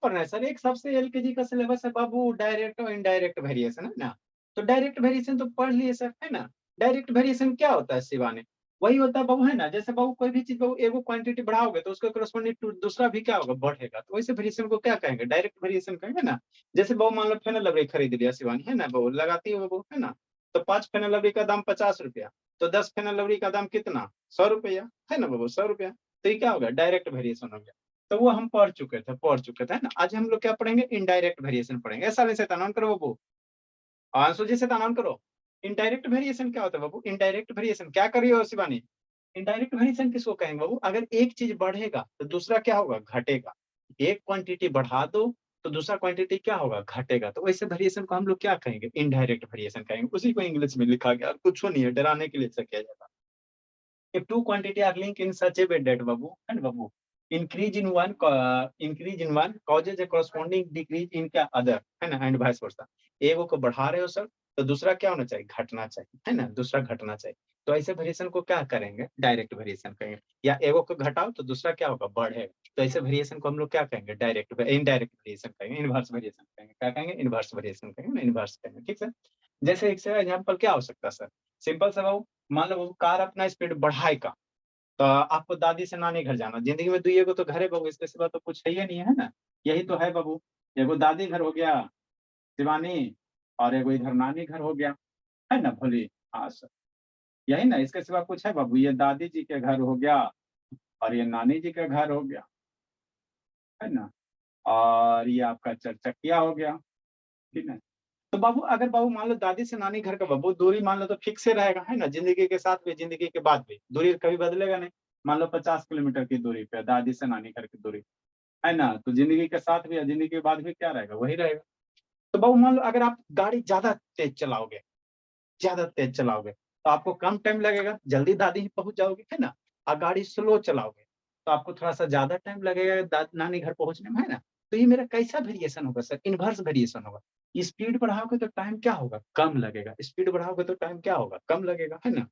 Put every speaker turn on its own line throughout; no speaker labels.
पढ़ना है सर? एक सबसे एलकेजी का सिलेबस है बाबू, डायरेक्ट और इनडायरेक्ट वेरिएशन, है ना? तो डायरेक्ट वेरिएशन तो पढ़ लिए सर, है ना? डायरेक्ट वेरिएशन क्या होता है शिवानी? वही होता है बाबू, है ना? जैसे बाबू कोई भी चीज़ बाबू एगो क्वांटिटी बढ़ाओगे तो उसके कॉरेस्पॉन्डिंग टू दूसरा भी क्या होगा? बढ़ेगा। तो वैसे वेरिएशन को क्या कहेंगे? डायरेक्ट वेरिएशन कहेंगे ना? जैसे बाबू मान लो फेनल लवली खरीद लिया शिवानी, है ना बाबू? लगाती हो बाबू, है ना? तो 5 फेनल लवली का दाम ₹50, तो 10 फेनल लवली का दाम कितना? ₹100, है ना बाबू? ₹100। तो ये क्या हो गया? डायरेक्ट वेरिएशन हो गया। तो वो हम पढ़ चुके थे, है ना? आज हम लोग क्या पढ़ेंगे? इनडायरेक्ट वेरिएशन पढ़ेंगे। ऐसा नहीं शैतान ऑन करो बाबू। आंसू जी शैतान ऑन करो। इनडायरेक्ट वेरिएशन क्या होता है बाबू? इनडायरेक्ट वेरिएशन क्या कर रही हो शिवानी? इनडायरेक्ट वेरिएशन किसको कहेंगे बाबू? अगर एक चीज बढ़ेगा तो दूसरा क्या होगा? घटेगा। एक क्वांटिटी बढ़ा दो तो दूसरा क्वांटिटी क्या होगा? घटेगा। तो वैसे वेरिएशन को हम लोग क्या कहेंगे? इनडायरेक्ट वेरिएशन कहेंगे। उसी को इंग्लिश में लिखा गया, कुछ नहीं है, डराने के लिए ऐसा किया जाता है। If two quantity are linked in such a way that babu and babu increase in one causes a corresponding decrease in क्या other, है ना? And vice versa. एगो को बढ़ा रहे हो सर तो दूसरा क्या होना चाहिए? घटना चाहिए, है ना? दूसरा घटना चाहिए। तो ऐसे वेरिएशन को क्या करेंगे? डायरेक्ट वेरिएशन कहेंगे। या एगो को घटाओ तो दूसरा क्या होगा? बढ़ेगा। तो ऐसे वेरिएशन को हम लोग क्या कहेंगे? इनडायरेक्ट वेरिएशन कहेंगे, इनवर्स वेरिएशन कहेंगे। क्या कहेंगे? इनवर्स वेरिएशन कहेंगे ना, इनवर्स कहेंगे। ठीक है। जैसे एक एग्जाम्पल क्या हो सकता है सर? सिंपल सा बाबू, मान लो बाबू कार अपना स्पीड बढ़ाएगा तो आपको दादी से नानी घर जाना। जिंदगी में दुइये को तो घर है बाबू, इसके सिवा तो कुछ है ही नहीं है ना? यही तो है बाबू। एगो दादी घर हो गया शिवानी, और एगो इधर नानी घर हो गया, है ना भोली? हाँ सर, यही ना, इसके सिवा कुछ है बाबू? ये दादी जी के घर हो गया और ये नानी जी का घर हो गया, है ना? और ये आपका चरचकिया हो गया, ठीक है। तो बाबू अगर बाबू मान लो दादी से नानी घर का बाबू दूरी मान लो तो फिक्स ही रहेगा, है ना? जिंदगी के साथ भी, जिंदगी के बाद भी दूरी कभी बदलेगा नहीं। मान लो 50 किलोमीटर की दूरी पे दादी से नानी घर की दूरी, है ना? तो जिंदगी के साथ भी और जिंदगी के बाद भी क्या रहेगा? वही रहेगा। तो बाबू मान लो अगर आप गाड़ी ज्यादा तेज चलाओगे तो आपको कम टाइम लगेगा, जल्दी दादी ही पहुंच जाओगे, है ना? और गाड़ी स्लो चलाओगे तो आपको थोड़ा सा ज्यादा टाइम लगेगा नानी घर पहुंचने में, है ना? तो ये मेरा कैसा वेरिएशन होगा सर? इनवर्स वेरिएशन होगा। स्पीड बढ़ाओगे तो टाइम क्या होगा? कम लगेगा। स्पीड बढ़ाओगे तो टाइम क्या होगा? कम लगेगा, है ना?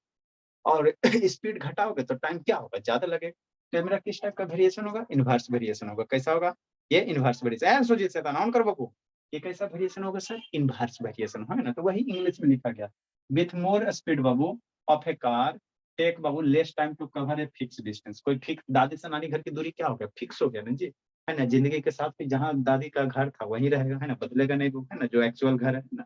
और स्पीड घटाओगे तो टाइम क्या होगा? ज्यादा लगेगा। तो मेरा किस टाइप का वेरिएशन होगा? इनवर्स वेरिएशन होगा। कैसा होगा? ये इनवर्स वेरिएशन। सुजीत से ऑन कर बाबू। ये कैसा वेरिएशन होगा सर? इनवर्स वेरिएशन, है ना? तो वही इंग्लिश में लिखा गया। विथ मोर स्पीड बाबू ऑफ ए कार टेक बाबू less time to cover a fix distance. कोई फिक्स दादी से नानी घर की दूरी क्या हो गया? फिक्स हो गया ना जी, है ना? जिंदगी के साथ भी जहाँ दादी का घर था वहीं रहेगा, है ना? बदलेगा नहीं वो, है ना? जो एक्चुअल घर है ना?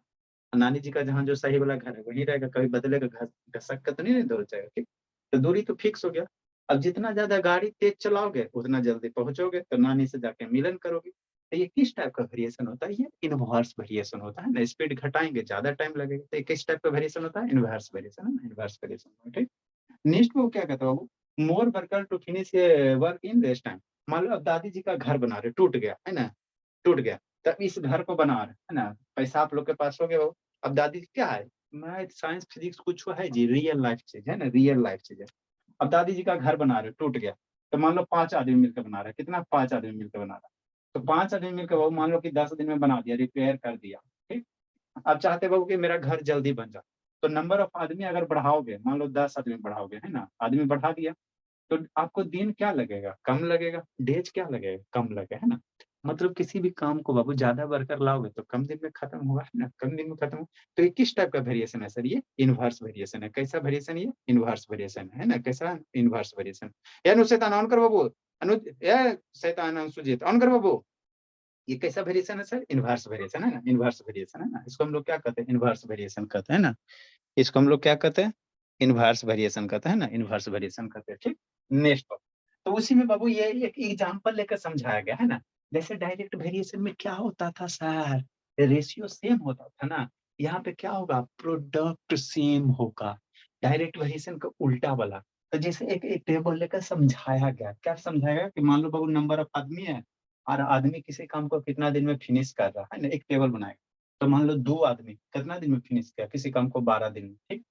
नानी जी का जहाँ जो सही वाला घर है वहीं रहेगा, कभी बदलेगा? घर घसक का तो नहीं दौड़ जाएगा, ठीक? तो दूरी तो फिक्स हो गया। अब जितना ज्यादा गाड़ी तेज चलाओगे उतना जल्दी पहुंचोगे, तो नानी से जाके मिलन करोगे। तो ये किस टाइप का वेरिएशन होता है? ये इनवर्स वेरिएशन होता है ना। स्पीड घटाएंगे ज्यादा टाइम लगेगा, तो ये किस टाइप का वेरिएशन होता है? इनवर्स वेरिएशन, है ना? इनवर्स वेरिएशन, ठीक। नेक्स्ट वो क्या कहता है? More worker to finish work in less time. मान लो अब दादी जी का घर बना रहे, टूट गया, है ना? टूट गया। तब इस घर को बना रहे, है ना? पैसा आप लोग के पास हो गया हो। अब दादी क्या है? मैथ साइंस फिजिक्स कुछ है जी, रियल लाइफ चीज है ना, रियल लाइफ चीज है। अब दादी जी का घर बना रहे, टूट गया। तो मान लो 5 आदमी मिलकर बना रहे, कितना? 5 आदमी मिलकर बना रहा। तो 5 आदमी मिलकर बाबू मान लो कि 10 दिन में बना दिया, रिपेयर कर दिया, ठीक। अब चाहते बाबू कि मेरा घर जल्दी बन जाए। तो नंबर ऑफ आदमी अगर बढ़ाओगे, मान लो 10 आदमी बढ़ाओगे, है ना? आदमी बढ़ा दिया तो आपको दिन क्या लगेगा? कम लगेगा। डेज क्या लगेगा? कम लगेगा, है ना? मतलब किसी भी काम को बाबू ज्यादा वर्कर लाओगे तो कम दिन में खत्म होगा, है ना? कम दिन में खत्म हो। तो ये किस टाइप का वेरिएशन है सर? ये इनवर्स वेरिएशन है। कैसा वेरिएशन? ये इनवर्स वेरिएशन है ना? कैसा? Inverse variation. ये अनु शैतान ऑन कर बाबू। अनु ये शैतान सुजीत ऑन कर बाबू। ये कैसा वेरिएशन है सर? इनवर्स वेरिएशन, है ना? इनवर्स वेरिएशन, है ना? इसको हम लोग क्या कहते हैं? इनवर्स वेरिएशन कहते हैं ना। इसको हम लोग क्या कहते हैं? इनवर्स वेरिएशन कहते हैं ना, इनवर्स वेरिएशन कहते हैं, ठीक। नेक्स्ट तो उसी में बाबू ये एक एग्जांपल लेकर समझाया गया, है ना? जैसे डायरेक्ट वेरिएशन में क्या होता था सर? रेशियो सेम होता था ना। यहाँ पे क्या होगा? प्रोडक्ट सेम होगा। डायरेक्ट वेरिएशन का उल्टा वाला। तो जैसे एक टेबल लेकर समझाया गया, क्या समझाया गया? कि मान लो बाबू नंबर ऑफ आदमी है और आदमी किसी काम को कितना दिन में फिनिश कर रहा है ना, एक टेबल बनाएगा। तो मान लो 2 आदमी कितना दिन में फिनिश किया किसी काम को? 12 दिन में, ठीक।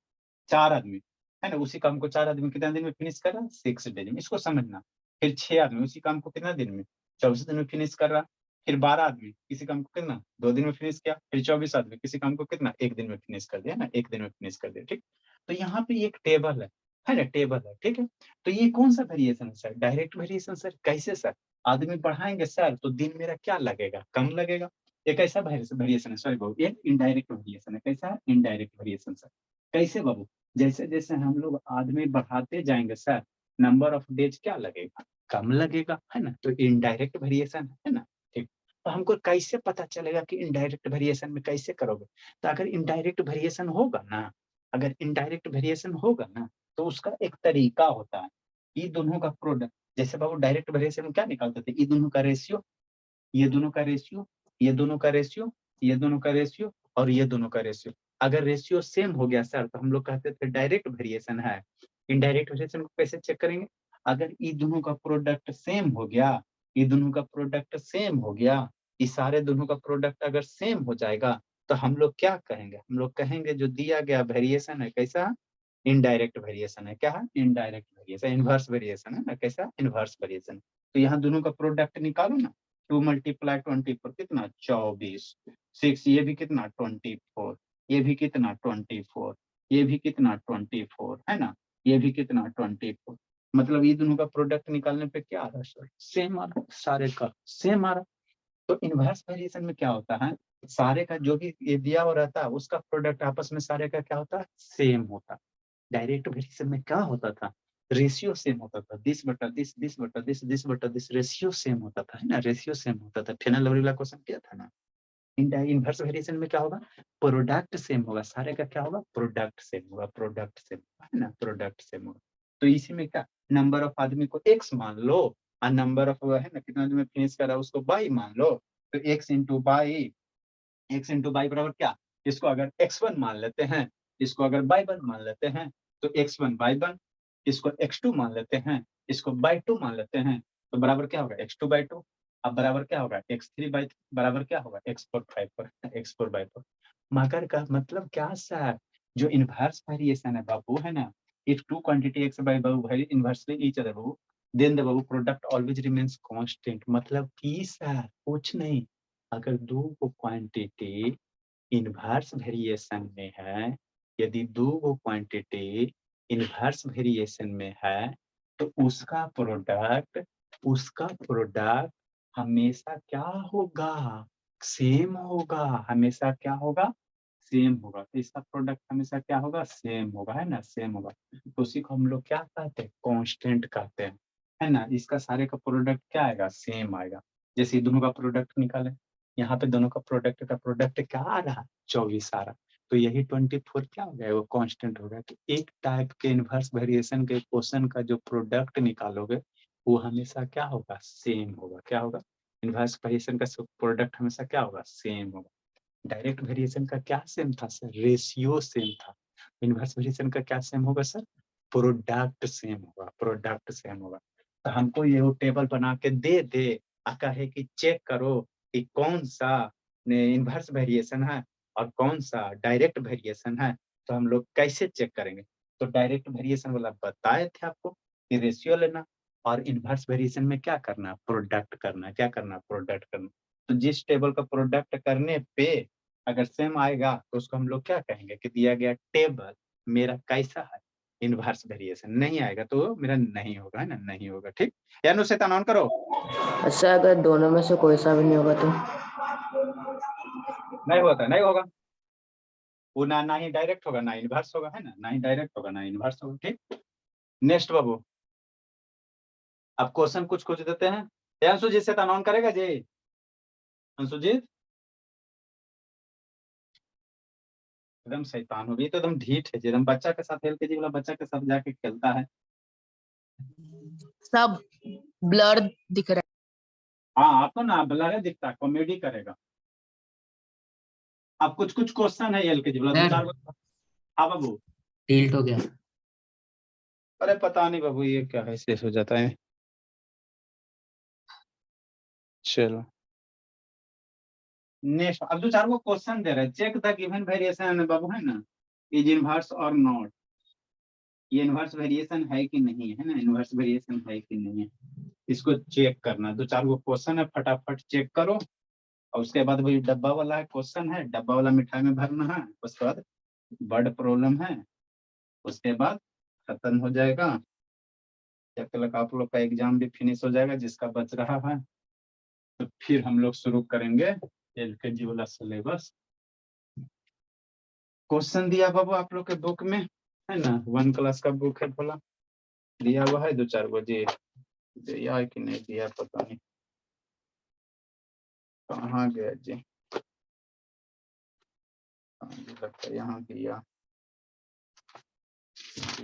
4 आदमी, है ना? उसी काम को 4 आदमी कितना दिन में फिनिश कर रहा? 6 डेज में। इसको समझना। फिर 6 आदमी उसी काम को कितना दिन में? 24 दिन में फिनिश कर रहा। फिर 12 आदमी किसी काम को कितना? 2 दिन में फिनिश किया। फिर 24 आदमी किसी काम को कितना? 1 दिन में फिनिश कर दिया ना, 1 दिन में फिनिश कर दिया, ठीक। तो यहाँ पे एक टेबल है ना? टेबल है, ठीक है। तो ये कौन सा वेरिएशन है सर? Direct variation sir. कैसे सर? आदमी बढ़ाएंगे सर तो दिन मेरा क्या लगेगा, कम लगेगा। ये कैसा वेरिएशन है, सॉरी बाबू, ये इनडायरेक्ट वेरिएशन है। कैसा है, इनडायरेक्ट वेरिएशन सर। कैसे बाबू, जैसे जैसे हम लोग आदमी बढ़ाते जाएंगे सर, नंबर ऑफ डेज क्या लगेगा, कम लगेगा, है ना। तो इनडायरेक्ट वेरिएशन है ना। ठीक, तो हमको कैसे पता चलेगा कि इनडायरेक्ट वेरिएशन में कैसे करोगे। तो अगर इनडायरेक्ट वेरिएशन होगा ना, अगर इनडायरेक्ट वेरिएशन होगा ना, तो उसका एक तरीका होता है। ये दोनों का प्रोडक्ट, जैसे बाबू डायरेक्ट वेरिएशन में क्या निकालते थे, ये दोनों का रेशियो, ये दोनों का रेशियो, ये दोनों का रेशियो, ये दोनों का रेशियो और ये दोनों का रेशियो। अगर रेशियो सेम हो गया सर तो हम लोग कहते थे डायरेक्ट वेरिएशन है। इनडायरेक्ट वेरिएशन को कैसे चेक करेंगे, अगर ये दोनों का प्रोडक्ट सेम हो गया, ये दोनों का प्रोडक्ट सेम हो गया, ये सारे दोनों का प्रोडक्ट अगर सेम हो जाएगा तो हम लोग क्या कहेंगे, हम लोग कहेंगे जो दिया गया वेरिएशन है कैसा, इनडायरेक्ट वेरिएशन है। क्या है, इनडायरेक्ट वेरिएशन, इनवर्स वेरिएशन है ना, कैसा, इनवर्स वेरिएशन। तो यहाँ दोनों का प्रोडक्ट निकालो ना, 2 मल्टीप्लाई 24 कितना 24, 6 ये भी कितना 24, ये भी कितना 24, ये भी कितना 24 है ना, ये भी कितना 24। मतलब ये दोनों का प्रोडक्ट निकालने पे क्या आ रहा है सर, सेम आ रहा, सारे का सेम आ रहा। तो इनवर्स वेरिएशन में क्या होता है, सारे का जो भी ये दिया हुआ रहता है उसका प्रोडक्ट आपस में सारे का क्या होता है, सेम होता है। डायरेक्ट वेरिएशन में क्या होता था, रेशियो सेम होता था, दिस बटा दिस, दिस बटा दिस, दिस बटा दिस, रेशियो सेम होता था, है ना, रेशियो सेम होता था। ठेना लवरी वाला क्वेश्चन किया था ना। इनवर्स वेरिएशन में क्या होगा, प्रोडक्ट सेम होगा, सारे का क्या होगा, प्रोडक्ट सेम होगा, प्रोडक्ट सेम होगा, है ना, प्रोडक्ट सेम होगा। तो इसी में क्या, नंबर ऑफ आदमी को x मान लो और नंबर ऑफ है ना, कितना आदमी फिनिश करा उसको y मान लो। तो x into by, x into by बराबर क्या, इसको अगर x1 मान लेते हैं, इसको अगर y1 मान लेते हैं, तो x1 y1, इसको x2 मान लेते हैं, इसको y2 मान लेते हैं, तो बराबर क्या होगा, x2 by 2। अब बराबर क्या होगा, x3 by 3, बराबर क्या होगा, x4 by 4, x4 by 4। मगर का मतलब क्या सर, जो इनवर्स वेरिएशन है बाबू, है ना, if two quantity x by Babu vary inversely each other Babu, then the Babu product always remains constant। मतलब कि सर कुछ नहीं, अगर दो को क्वांटिटी इनवर्स वेरिएशन में है, यदि दो को क्वांटिटी इनवर्स वेरिएशन में है, तो उसका प्रोडक्ट हमेशा क्या होगा, सेम होगा, हमेशा क्या होगा, सेम होगा। तो इसका प्रोडक्ट हमेशा क्या होगा, सेम होगा, है ना, सेम होगा। तो उसी को हम लोग क्या कहते हैं, कांस्टेंट कहते हैं, है ना। इसका सारे का प्रोडक्ट क्या आएगा, सेम आएगा। जैसे दोनों का प्रोडक्ट निकाले, यहाँ पे दोनों का प्रोडक्ट क्या आ रहा, 24 आ रहा। तो यही 24 क्या हो गया, वो कांस्टेंट हो गया। तो एक टाइप के इनवर्स वेरिएशन के क्वेश्चन का जो प्रोडक्ट निकालोगे वो हमेशा क्या होगा, सेम होगा। क्या होगा, इनवर्स वेरिएशन का प्रोडक्ट हमेशा क्या होगा, सेम होगा। डायरेक्ट वेरिएशन का क्या सेम था सर, रेशियो सेम था। इनवर्स वेरिएशन का क्या सेम होगा सर, प्रोडक्ट सेम होगा, प्रोडक्ट सेम होगा। तो हमको ये वो टेबल बना के दे दे, कहे कि चेक करो कि कौन सा इनवर्स वेरिएशन है और कौन सा डायरेक्ट वेरिएशन है, तो हम लोग कैसे चेक करेंगे। तो डायरेक्ट वेरिएशन वाला बताए थे आपको कि रेशियो लेना, और इनवर्स वेरिएशन में क्या करना, प्रोडक्ट करना। क्या करना, प्रोडक्ट करना। तो जिस टेबल का प्रोडक्ट करने पे अगर सेम आएगा तो उसको हम लोग क्या कहेंगे कि दिया गया टेबल मेरा कैसा है, इनवर्स वेरिएशन। नहीं आएगा तो मेरा नहीं होगा, है ना, नहीं होगा। ठीक, या नो शैतान ऑन करो।
अच्छा, अगर दोनों में से कोई सा भी नहीं होगा तो
नहीं होता, नहीं होगा वो, ना ही डायरेक्ट होगा ना इनवर्स होगा, है ना, ना ही डायरेक्ट होगा ना इनवर्स होगा। ठीक, नेक्स्ट बाबू, अब क्वेश्चन कुछ कुछ देते हैं। अंशुजीत शैतान ऑन करेगा जी, अंशुजीत एकदम शैतान हो गई, तो एकदम ढीठ है जी, एकदम बच्चा के साथ एलकेजी वाला बच्चा के साथ जाके खेलता है।
सब ब्लर दिख रहा
हाँ आपको ना ब्लर दिखता है, कॉमेडी करेगा। अब कुछ कुछ क्वेश्चन है एलकेजी वाला, दो चार। हाँ बाबू,
टिल्ट हो गया।
अरे पता नहीं बाबू ये क्या है, शेष हो जाता है। चलो नेक्स्ट, अब दो चार को क्वेश्चन दे रहे हैं, चेक द गिवन वेरिएशन बाबू, है ना, इज इनवर्स और नॉट। ये इनवर्स वेरिएशन है कि नहीं है ना, इनवर्स वेरिएशन है कि नहीं है, इसको चेक करना। दो चार को क्वेश्चन है, फटाफट चेक करो। और उसके बाद वही डब्बा वाला है क्वेश्चन है, डब्बा वाला मिठाई में भरना है। उसके बाद वर्ड प्रॉब्लम है, उसके बाद खत्म हो जाएगा। जब तक आप लोग का एग्जाम भी फिनिश हो जाएगा जिसका बच रहा है, तो फिर हम लोग शुरू करेंगे LKG वाला सिलेबस। क्वेश्चन दिया बाबू आप लोग के बुक में है ना, 1 क्लास का बुक है बोला, दिया हुआ है 2-4 गो जी, दिया है कि नहीं दिया पता नहीं, कहाँ गया जी, लगता है यहाँ दिया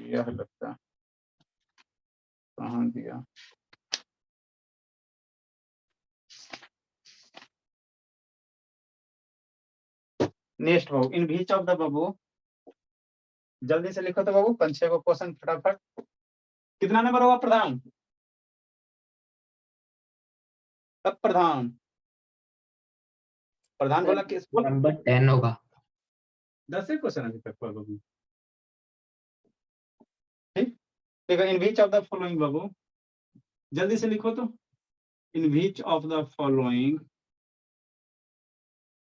है लगता है, कहाँ दिया, नेक्स्ट बाबू इन बीच ऑफ द बाबू, जल्दी से लिखो तो बाबू 5-6 को क्वेश्चन फटाफट। कितना नंबर होगा प्रधान? तब प्रधान बोला किस
नंबर 10 होगा।
10 क्वेश्चन अभी तक हुआ बाबू। ठीक ठीक है, in which of the following बाबू, जल्दी से लिखो तो, in which of the following,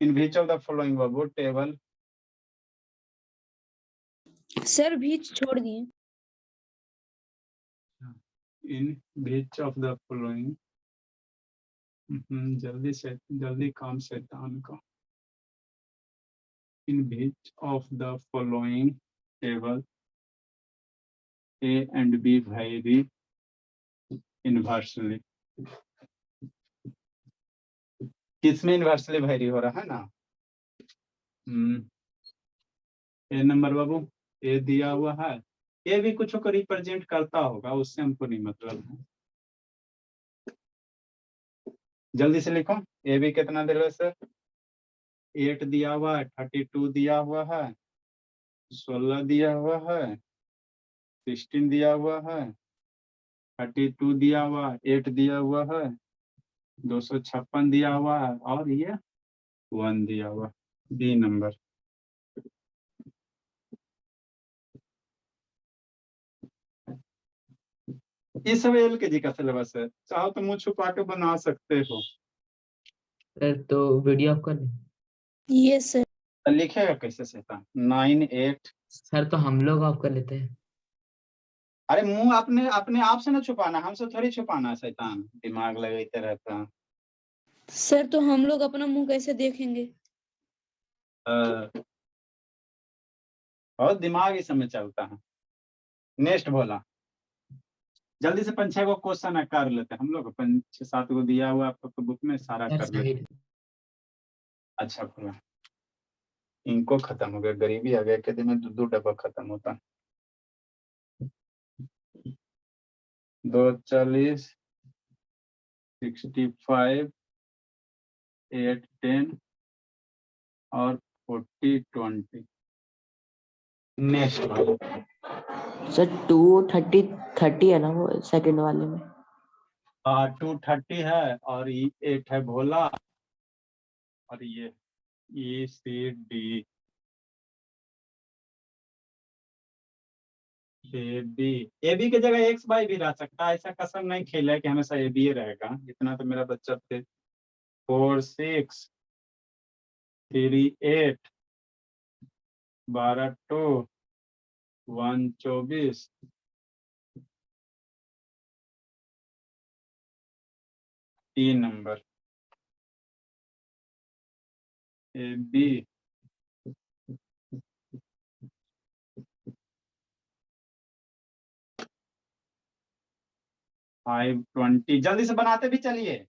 in which of the following बाबू टेबल,
सर बीच छोड़ दिए।
In which of the following, जल्दी काम शैतान का, in which of the following table A and B vary inversely, किसमें इनवर्सली वैरी हो रहा है ना, ए नंबर बाबू, ए दिया हुआ है, ए भी कुछ को रिप्रेजेंट करता होगा, उससे हमको नहीं मतलब है, जल्दी से लिखो, ए भी कितना दे रहे सर, 8 दिया हुआ है, 32 दिया हुआ है, 16 दिया हुआ है, 16 दिया हुआ है, 32 दिया हुआ, 8 दिया हुआ है, 256 दिया हुआ है, और ये 1 दिया हुआ, बी नंबर। ये सब LKG का सिलेबस है, चाहो तो मुंह छुपा के बना सकते हो।
सर तो वीडियो ऑफ कर दें।
ये सर
लिखेगा कैसे शैतान? 9 8,
सर तो हम लोग ऑफ कर लेते हैं।
अरे मुंह अपने अपने आप से ना छुपाना, हमसे थोड़ी छुपाना, शैतान दिमाग लगाते रहता।
सर तो हम लोग अपना मुंह कैसे देखेंगे?
बहुत दिमाग इस समय चलता है। नेक्स्ट बोला, जल्दी से 5-6 गो क्वेश्चन कर लेते हैं हम लोग, 5-7 गो दिया हुआ आपको बुक में, सारा
सर
कर लेते हैं। अच्छा पूरा इनको खत्म हो गया, गरीबी आ गया, कहते में 2 डब्बा खत्म होता, 240 65 8 10 और 40 20। नेक्स्ट
सर 230 है ना वो सेकंड वाले में।
230 है और 8 है भोला, और ये ECD AB की जगह XY भी रह सकता है, ऐसा कसम नहीं खेला है कि हमेशा AB रहेगा, इतना तो मेरा बच्चा थे। 4 6 3 8 12 2 1 24 3 नंबर AB 520। जल्दी से बनाते भी चलिए,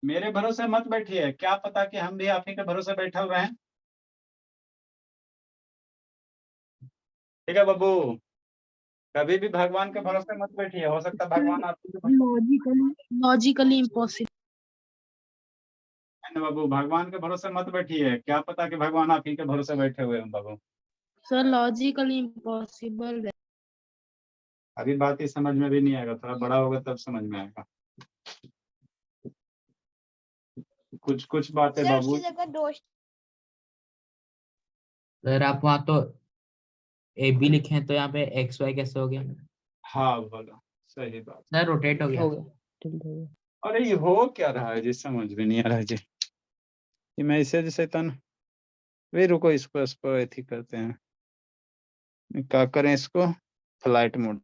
मेरे भरोसे मत बैठिए, क्या पता कि हम भी आप ही के भरोसे बैठल रहे। ठीक है बाबू, कभी भी भगवान के भरोसे मत बैठिए, हो सकता है भगवान आपके
लॉजिकली इम्पॉसिबल।
बाबू, भगवान के भरोसे मत बैठिए, क्या पता कि भगवान आप ही के भरोसे बैठे हुए हैं बाबू।
सर लॉजिकली इम्पॉसिबल है।
अभी बात ही समझ में भी नहीं आएगा, थोड़ा बड़ा होगा तब समझ में आएगा। कुछ कुछ बातें बाबू,
सर आप वहाँ तो AB लिखे हैं तो यहाँ पे XY कैसे हो गया?
हाँ बोलो, सही बात।
सर रोटेट हो गया।
अरे ये हो क्या रहा है जी, समझ में नहीं आ रहा है जी, ये मैसेज शैतान, वे रुको इसको एथी करते हैं, क्या करें इसको, फ्लाइट मोड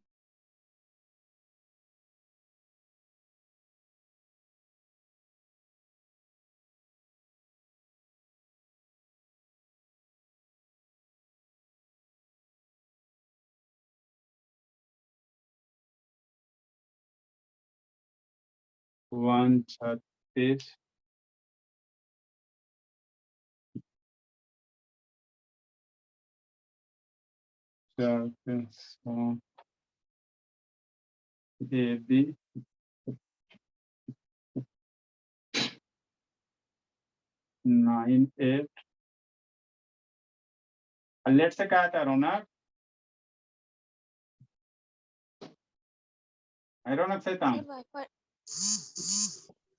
136 AB 98 लेट से कहा था रौनक रौनक से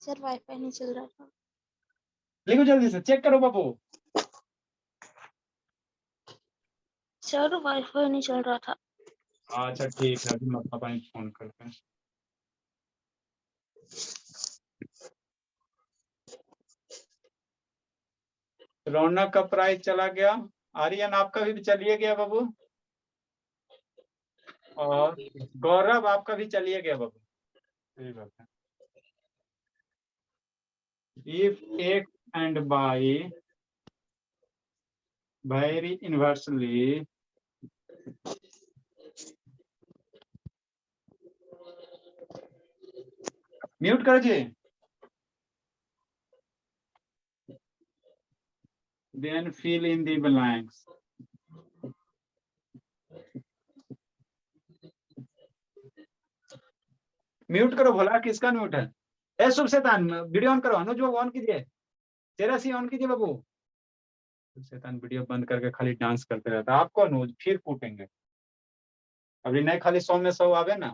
सर वाईफाई नहीं चल रहा था।
लिखो जल्दी से, चेक करो बाबू।
सर वाईफाई नहीं चल रहा था।
अच्छा ठीक है, अभी मैं पापा फोन करते हैं। रौनक का प्राइस चला गया, आर्यन आपका भी चलिए गया बाबू, और गौरव आपका भी चलिए गया बाबू। सही बात है। If X and Y vary inversely, mute कर जी, then fill in the blanks. Mute करो भोला, किसका म्यूट है? ए शुभ शैतान वीडियो ऑन करो, अनुज बाबू ऑन कीजिए, तेरा सी ऑन कीजिए बाबू। शुभ शैतान वीडियो बंद करके खाली डांस करते रहता है, आपको अनुज फिर कूटेंगे। अभी नहीं खाली 100 में 100 आवे ना,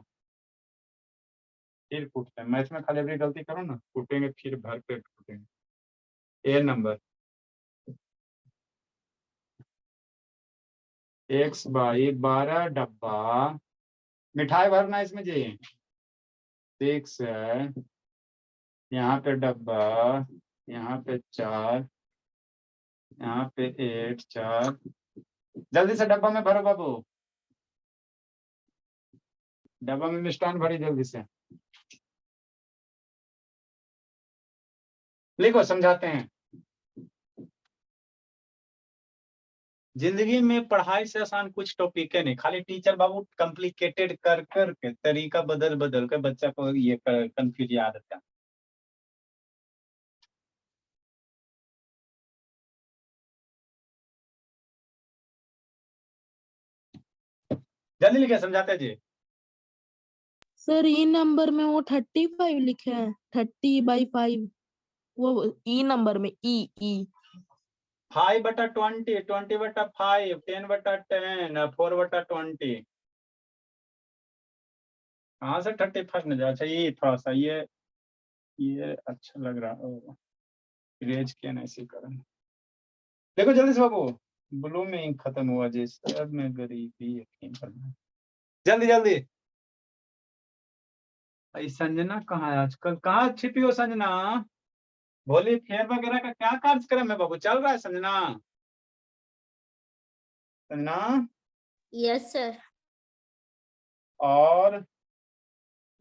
फिर कूटते हैं। मैथ में खाली अभी गलती करो ना, कूटेंगे फिर भर पेट कूटेंगे। ए नंबर X बाई 12 डब्बा मिठाई भरना इसमें जी, 6 है, यहाँ पे डब्बा, यहाँ पे 4, यहाँ पे 8 4, जल्दी से डब्बा में भरो बाबू, डब्बा में मिष्ठान भरी जल्दी से। लिखो समझाते हैं। जिंदगी में पढ़ाई से आसान कुछ टॉपिक है नहीं, खाली टीचर बाबू कॉम्प्लिकेटेड कर कर के तरीका बदल बदल के बच्चा को ये कंफ्यूज आदत है। जल्दी लिखे समझाते जी।
सर ई नंबर में वो 35 लिखे हैं, 30/5, वो ई नंबर में ई
5/20, 20/5, 10/10, 4/20। कहाँ से 35 में जाए? अच्छा ये थोड़ा सा ये अच्छा लग रहा, इरेज किया ना इसी कारण। देखो जल्दी से बाबू, ब्लू में इंक खत्म हुआ जी, सब में गरीबी यकीन करना। जल्दी जल्दी। संजना कहाँ है आजकल, कहाँ छिपी हो संजना? भोली फेयर वगैरह का क्या कार्यक्रम है बाबू, चल रहा है संजना? Sanjana
yes sir.
और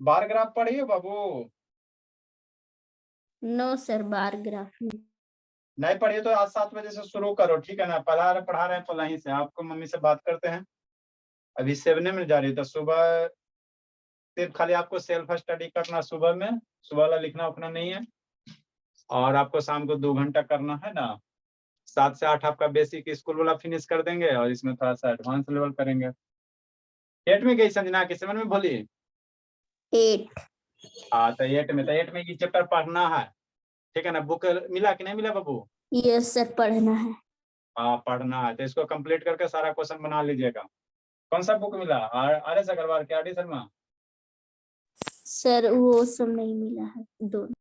बार ग्राफ पढ़ी हो बाबू?
नो सर, बार ग्राफ
नहीं पढ़ी तो आज 7 बजे से शुरू करो, ठीक है ना? पढ़ा रहे हैं तो वहीं से, आपको मम्मी से बात करते हैं। अभी 7 में जा रही है, तो सुबह सिर्फ खाली आपको सेल्फ स्टडी करना, सुबह में सुबह वाला लिखना उखना नहीं है, और आपको शाम को 2 घंटा करना है ना। 7 से 8 आपका बेसिक स्कूल वाला फिनिश कर देंगे, और इसमें थोड़ा सा एडवांस लेवल करेंगे। 8 में गई संजना की, 7 में बोली?
8।
हाँ तो 8 में ये चैप्टर पढ़ना है, ठीक है ना? बुक मिला कि नहीं मिला बाबू?
यस सर, पढ़ना है।
हाँ पढ़ना है, तो इसको कंप्लीट करके सारा क्वेश्चन बना लीजिएगा। कौन सा बुक मिला? आर एस अग्रवाल के आर डी शर्मा?
सर वो सब नहीं मिला है, दोनों।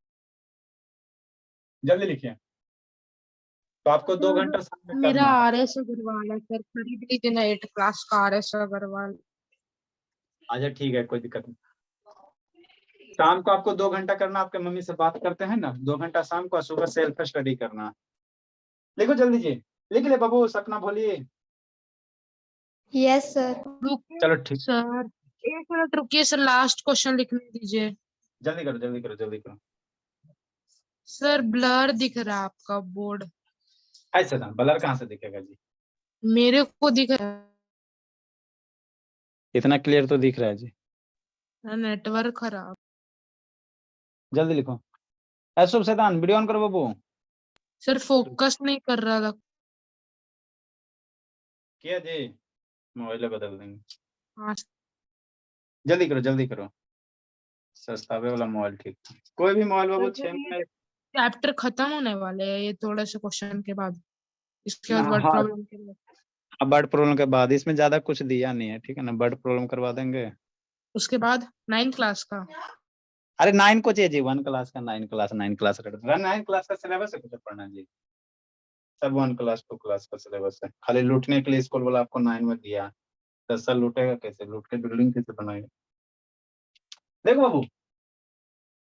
जल्दी लिखिए। तो आपको 2 घंटा सामने
मेरा
करना है।
RS अग्रवाल है सर, खरीद लीजिए ना 8 क्लास का RS अग्रवाल।
अच्छा ठीक है, कोई दिक्कत नहीं। शाम को आपको 2 घंटा करना, आपके मम्मी से बात करते हैं ना, 2 घंटा शाम को, सुबह सेल्फ स्टडी करना। लिखो जल्दी जी, लिख ले बाबू, सपना बोलिए।
Yes sir.
रुकिए
चलो ठीक,
सर, 1 मिनट रुकिए सर, लास्ट क्वेश्चन लिखने दीजिए।
जल्दी करो जल्दी करो जल्दी करो।
सर ब्लर दिख रहा है आपका बोर्ड।
ऐसे ना ब्लर कहाँ से दिखेगा जी?
मेरे को दिख रहा
इतना क्लियर तो दिख रहा है जी।
है, नेटवर्क खराब।
जल्दी लिखो। ऐसुब शैतान वीडियो ऑन करो बाबू।
सर फोकस नहीं कर रहा था।
किया जी, मोबाइल बदल देंगे।
हाँ
जल्दी करो। सस्तावे वाला मोबाइल ठीक था। कोई भी मोबाइल बाबू 6 महीने।
चैप्टर खत्म होने वाले हैं ये थोड़े से क्वेश्चन के बाद, इसके बाद वर्ड
हाँ,
प्रॉब्लम के बाद।
अब वर्ड प्रॉब्लम के बाद इसमें ज्यादा कुछ दिया नहीं है, ठीक है ना, वर्ड प्रॉब्लम करवा देंगे।
उसके बाद 9th क्लास का।
अरे 9 को चाहिए जी, 1 क्लास का 9 क्लास कर दो। 9 क्लास का सिलेबस है, कुछ पढ़ना जी, सब 1 क्लास 2 क्लास का सिलेबस है। खाली लूटने के लिए स्कूल वाला आपको 9 में दिया। 10 साल लूटेगा कैसे, लूट के बिल्डिंग कैसे बनाएगा। देखो बाबू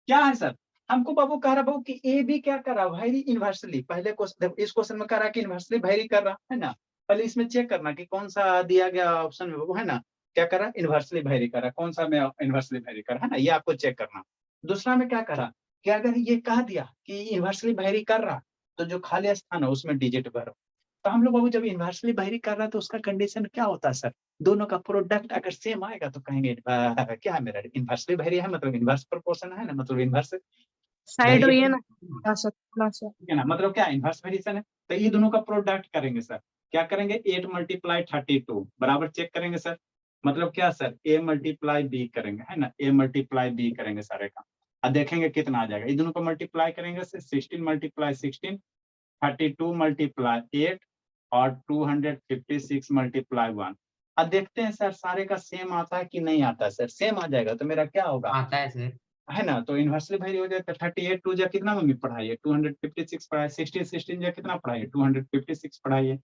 क्या है सर, हमको बाबू कह रहा बाबू कि ए भी क्या कर रहा भाई इन्वर्सली। पहले क्वेश्चन, इस क्वेश्चन में कह रहा कि इन्वर्सली भाई कर रहा है ना। पहले इसमें चेक करना कि कौन सा दिया गया ऑप्शन में बाबू है ना, क्या कर रहा इन्वर्सली भाई कर रहा, कौन सा में इन्वर्सली भाई कर रहा है ना, ये आपको चेक करना। दूसरा में क्या करा कि अगर ये कह दिया कि इन्वर्सली भाई कर रहा, तो जो खाली स्थान है उसमें डिजिट भरो। तो हम लोग बाबू जब इन्वर्सली भाई कर रहा है तो उसका कंडीशन क्या होता है सर, दोनों का प्रोडक्ट अगर सेम आएगा तो कहेंगे क्या है मेरा इन्वर्सली भाई है, मतलब इन्वर्स प्रोपोर्शन है ना, मतलब इन्वर्स
साइड
भाई
हुई है ना
ठीक
क्लास है।
है ना, मतलब क्या इन्वर्स वेरिएशन है। तो ये दोनों का प्रोडक्ट करेंगे सर, क्या करेंगे 8 × 32 बराबर चेक करेंगे सर, मतलब क्या सर a × b करेंगे है ना, a × b करेंगे सारे का। अब देखेंगे कितना आ जाएगा, ये दोनों को मल्टीप्लाई करेंगे सर, 16 × 16 32 × 8 और 256 × 1। अब देखते हैं सर सारे का सेम आता है कि नहीं आता है। सर सेम आ जाएगा तो मेरा क्या होगा,
आता है सर।
है ना, तो इन्वर्सली भाई हो जाए तो 38 2 जा कितना मम्मी पढ़ाइए 256 पढ़ाइए, 16 16 जा कितना पढ़ाइए 256 पढ़ाइए,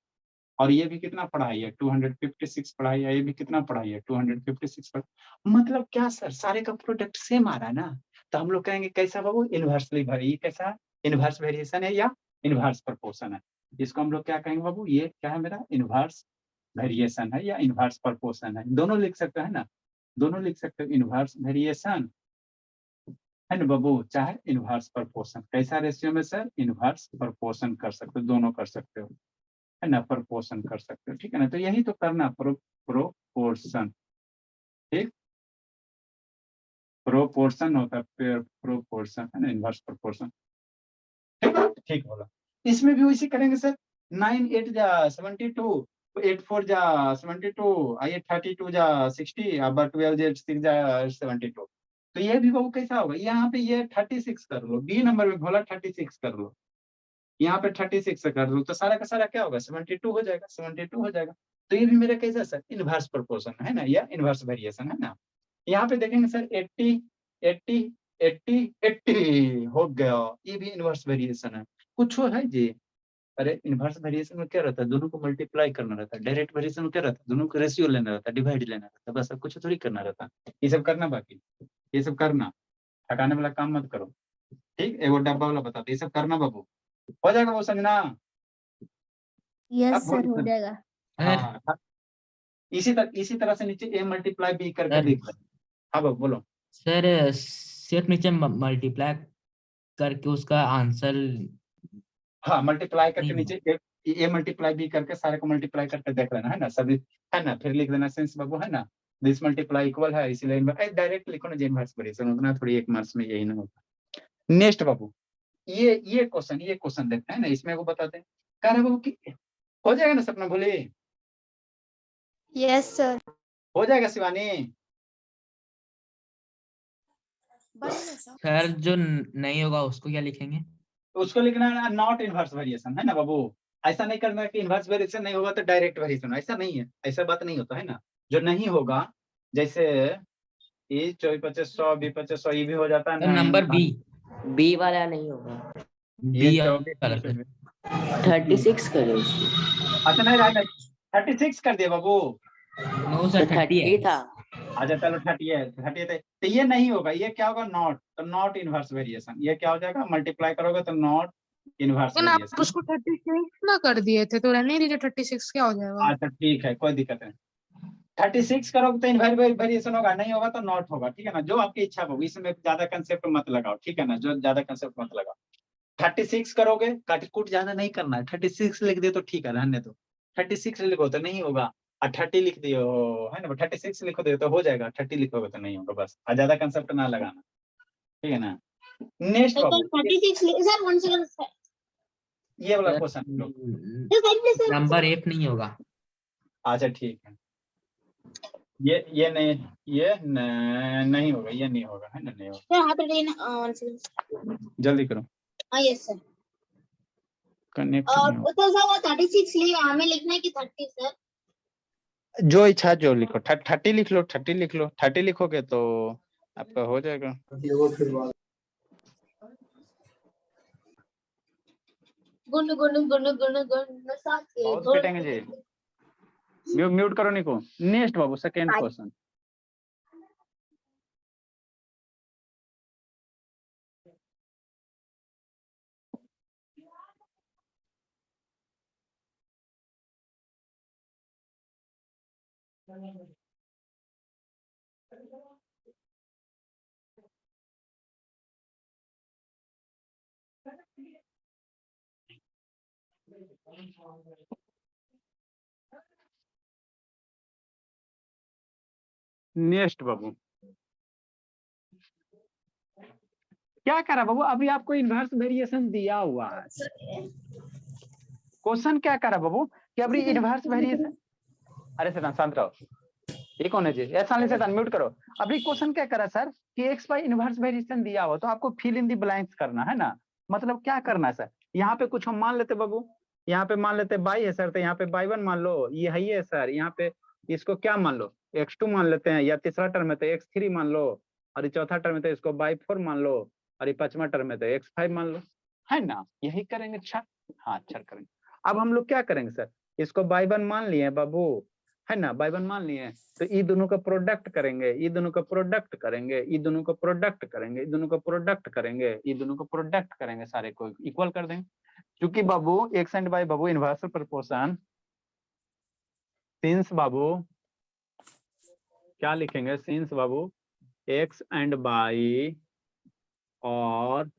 और ये भी कितना पढ़ाइए 256 पढ़ाइए, ये भी कितना पढ़ाइए 256 पढ़ाइए। मतलब क्या सर सारे का प्रोडक्ट सेम आ रहा है ना, तो हम लोग कहेंगे कैसा बाबू इन्वर्सली भाई, ये कैसा इन्वर्स वेरिएशन है या इन्वर्स प्रोपोर्शन है। इसको हम लोग क्या कहेंगे बाबू, ये क्या है मेरा इन्वर्स वेरिएशन है या इन्वर्स प्रोपोर्शन है, दोनों लिख सकते हैं ना, दोनों लिख सकते हो, इन्वर्स वेरिएशन है ना बाबू, चाहे इन्वर्स प्रोपोर्शन। कैसा रेशियो में सर, इन्वर्स प्रोपोर्शन कर सकते हो, दोनों कर सकते हो है ना, प्रोपोर्शन कर सकते हो, ठीक है ना। तो यही तो करना प्रोपोर्शन, ठीक, प्रोपोर्शन होता है प्रोपोर्शन है ना, इन्वर्स प्रोपोर्शन, ठीक बोला। इसमें भी वैसे करेंगे सर, 9 8 जा 72, 8 4 जा 72, 8 32 जा 60, अब 12 जा 6 जा 72। तो ये भी बाबू कैसा होगा, यहाँ पे ये 36 कर लो, बी नंबर में बोला 36 कर लो, यहाँ पे 36 कर लो, तो सारा का सारा क्या होगा 72 हो जाएगा, 72 हो जाएगा। तो ये भी मेरा कैसा सर इनवर्स प्रोपोर्शन है ना, या इनवर्स वेरिएशन है ना। यहाँ पे देखेंगे सर 80 80 80 80 हो गया, ये भी इनवर्स वेरिएशन है। कुछ हो है जी, अरे इनवर्स वेरिएशन में क्या रहता है, दोनों को मल्टीप्लाई करना रहता है। डायरेक्ट वेरिएशन में क्या रहता है, दोनों को रेशियो लेना रहता है, डिवाइड लेना रहता है, बस अब कुछ थोड़ी करना रहता है। ये सब करना बाकी, ये सब करना, हटाने वाला काम मत करो, ठीक। एगो डब्बा वाला बताते, ये सब करना बाबू, हो जाएगा वो समझना।
यस
अब
सर हो
बोलो।
जाएगा।
हाँ, इसी तरह से नीचे a × b करके
सर।
लिख लें। हाँ बाबू बोलो।
सर सिर्फ नीचे मल्टीप्लाई करके उसका आंसर
हाँ मल्टीप्लाई करके
नहीं
नीचे a × b करके सारे को मल्टीप्लाई करके देख लेना है ना, सभी है ना, फिर लिख देना सेंस बाबू है ना, दिस मल्टीप्लाई इक्वल है, इसलिए डायरेक्ट लिखो ना, इनवर्स वेरिएशन उतना थोड़ी एक मार्क्स में यही ना होता। नेक्स्ट बाबू ये क्वेश्चन देखते हैं ना, इसमें वो बताते हैं, कह रहे बाबू की हो जाएगा ना सपना भोले,
यस सर।
हो जाएगा शिवानी।
सर जो नहीं होगा उसको क्या लिखेंगे?
उसको लिखना है नॉट इनवर्स वेरिएशन है ना बाबू, ऐसा नहीं करना कि इनवर्स वेरिएशन नहीं होगा तो डायरेक्ट वेरिएशन, ऐसा नहीं है, ऐसा बात नहीं होता है ना। जो नहीं होगा जैसे ये 24 25 100 20 25 100 ये भी हो जाता है
सर
ना,
नंबर बी
बी वाला नहीं होगा,
ये
बी
24
वाला सर।
36 करें उसको।
अच्छा नहीं रहा 36 कर दिया बाबू,
नो
तो
सर 30 है।
30 था।
अच्छा चलो 38 तो ये नहीं होगा, ये क्या होगा नॉट, तो नॉट इनवर्स वेरिएशन, ये क्या हो जाएगा मल्टीप्लाई करोगे तो नॉट इनवर्स
लेकिन आप
वेरिएशन।
उसको 36 ना कर दिए थे तो रहने दीजिए, 36 क्या हो जाएगा।
अच्छा ठीक है कोई दिक्कत नहीं, 36 करोगे तो इनवर्स वेरिएशन होगा, नहीं होगा तो नॉट होगा, ठीक है ना, जो आपकी इच्छा होगी, इसमें ज्यादा कंसेप्ट मत लगाओ, ठीक है ना, जो ज्यादा कंसेप्ट मत लगाओ। 36 करोगे, काट कूट ज्यादा नहीं करना है, 36 लिख दिए तो ठीक है रहने दो, 36 लिखो तो नहीं होगा, और 30 लिख दियो है ना, 36 लिखो दे तो हो जाएगा, 30 लिखोगे तो नहीं होगा, बस और ज्यादा कंसेप्ट ना लगाना, ठीक है ना। नेक्स्ट बाबू
36 सर 1 सेकंड
ये वाला क्वेश्चन लो।
नंबर 1 नहीं होगा।
अच्छा ठीक है, ये नहीं, नहीं होगा, ये नहीं होगा, है ना, नहीं होगा।
सर यहाँ पे देना 1 सेकंड।
जल्दी करो,
हाँ यस सर।
कनेक्ट
तो सर वो 36 हमें लिखना है कि 30 सर?
जो इच्छा जो लिखो, 30 लिख लो, 30 लिख लो, 30 लिखोगे तो आपका हो जाएगा।
गुन गुन गुन गुन गुन साके
बहुत पिटेंगे जी। म्यूट करो निको। नेक्स्ट बाबू सेकंड क्वेश्चन। नेक्स्ट बाबू क्या करा बाबू, अभी आपको इनवर्स वेरिएशन दिया हुआ है। क्वेश्चन क्या करा बाबू कि अभी इनवर्स वेरिएशन, अरे शैतान शांत रहो, ये कौन है जी, ऐसा शैतान म्यूट करो। अभी क्वेश्चन क्या करा सर कि एक्स बाई इनवर्स वेरिएशन दिया हुआ, तो आपको फिल इन दी ब्लैंक्स करना है ना। मतलब क्या करना है सर, यहाँ पे कुछ हम मान लेते बाबू, यहाँ पे मान लेते बाई है सर, तो यहाँ पे बाई 1 मान लो, ये है सर, यहाँ पे इसको क्या मान लो, x2 मान लेते हैं, या तीसरा टर्म है तो x3 मान लो, और ये चौथा टर्म है तो इसको बाई 4 मान लो, और ये पांचवा टर्म है तो x5 मान लो, है ना, यही करेंगे। अच्छा हाँ अच्छा करेंगे। अब हम लोग क्या करेंगे सर, इसको बाई 1 मान लिए बाबू, है ना, बाई 1 मान लिए, तो ये दोनों का प्रोडक्ट करेंगे, ये दोनों का प्रोडक्ट करेंगे, ये दोनों का प्रोडक्ट करेंगे, ये दोनों का प्रोडक्ट करेंगे, ये दोनों का प्रोडक्ट करेंगे, सारे को इक्वल कर देंगे। क्योंकि बाबू एक्स एंड बाई बाबू इनवर्सल प्रोपोर्शन, सिंस बाबू क्या लिखेंगे, सिंस बाबू एक्स एंड बाई और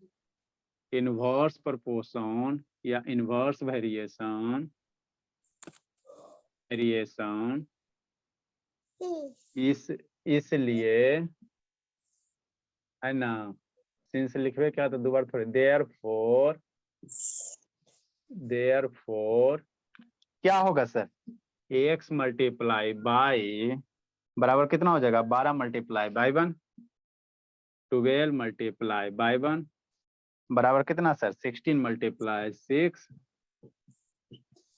इनवर्स प्रोपोर्शन या इनवर्स वेरिएशन इसलिए, है ना, सिंस लिखवे क्या तो दोबारा थोड़े, देयरफॉर क्या होगा सर, x मल्टीप्लाई बाई बराबर कितना हो जाएगा, 12 मल्टीप्लाई बाई 1, 12 मल्टीप्लाई बाई 1 बराबर कितना सर, 16 मल्टीप्लाई 6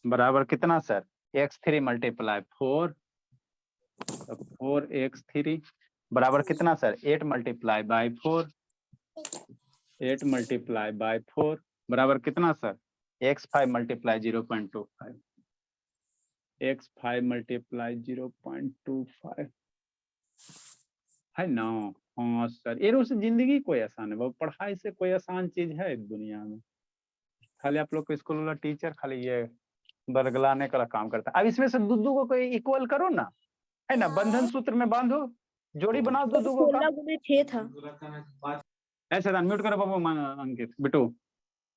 बराबर कितना सर, x3 मल्टीप्लाई 4, 4x3 बराबर कितना sir, 8 multiply by 4, 8 multiply by 4 बराबर कितना sir, x5 multiply 0.25, x5 multiply 0.25, है ना। हाँ सर, एरो से जिंदगी कोई आसान है, पढ़ाई से कोई आसान चीज है दुनिया में, खाली आप लोग को स्कूल वाला टीचर खाली ये बरगलाने का काम करता है। अब इसमें से दो को कोई इक्वल करो ना, है ना, बंधन सूत्र में बांधो, जोड़ी बनाओ दो का।
16 था।
ऐसे म्यूट करो बाबू अंकित बिटू,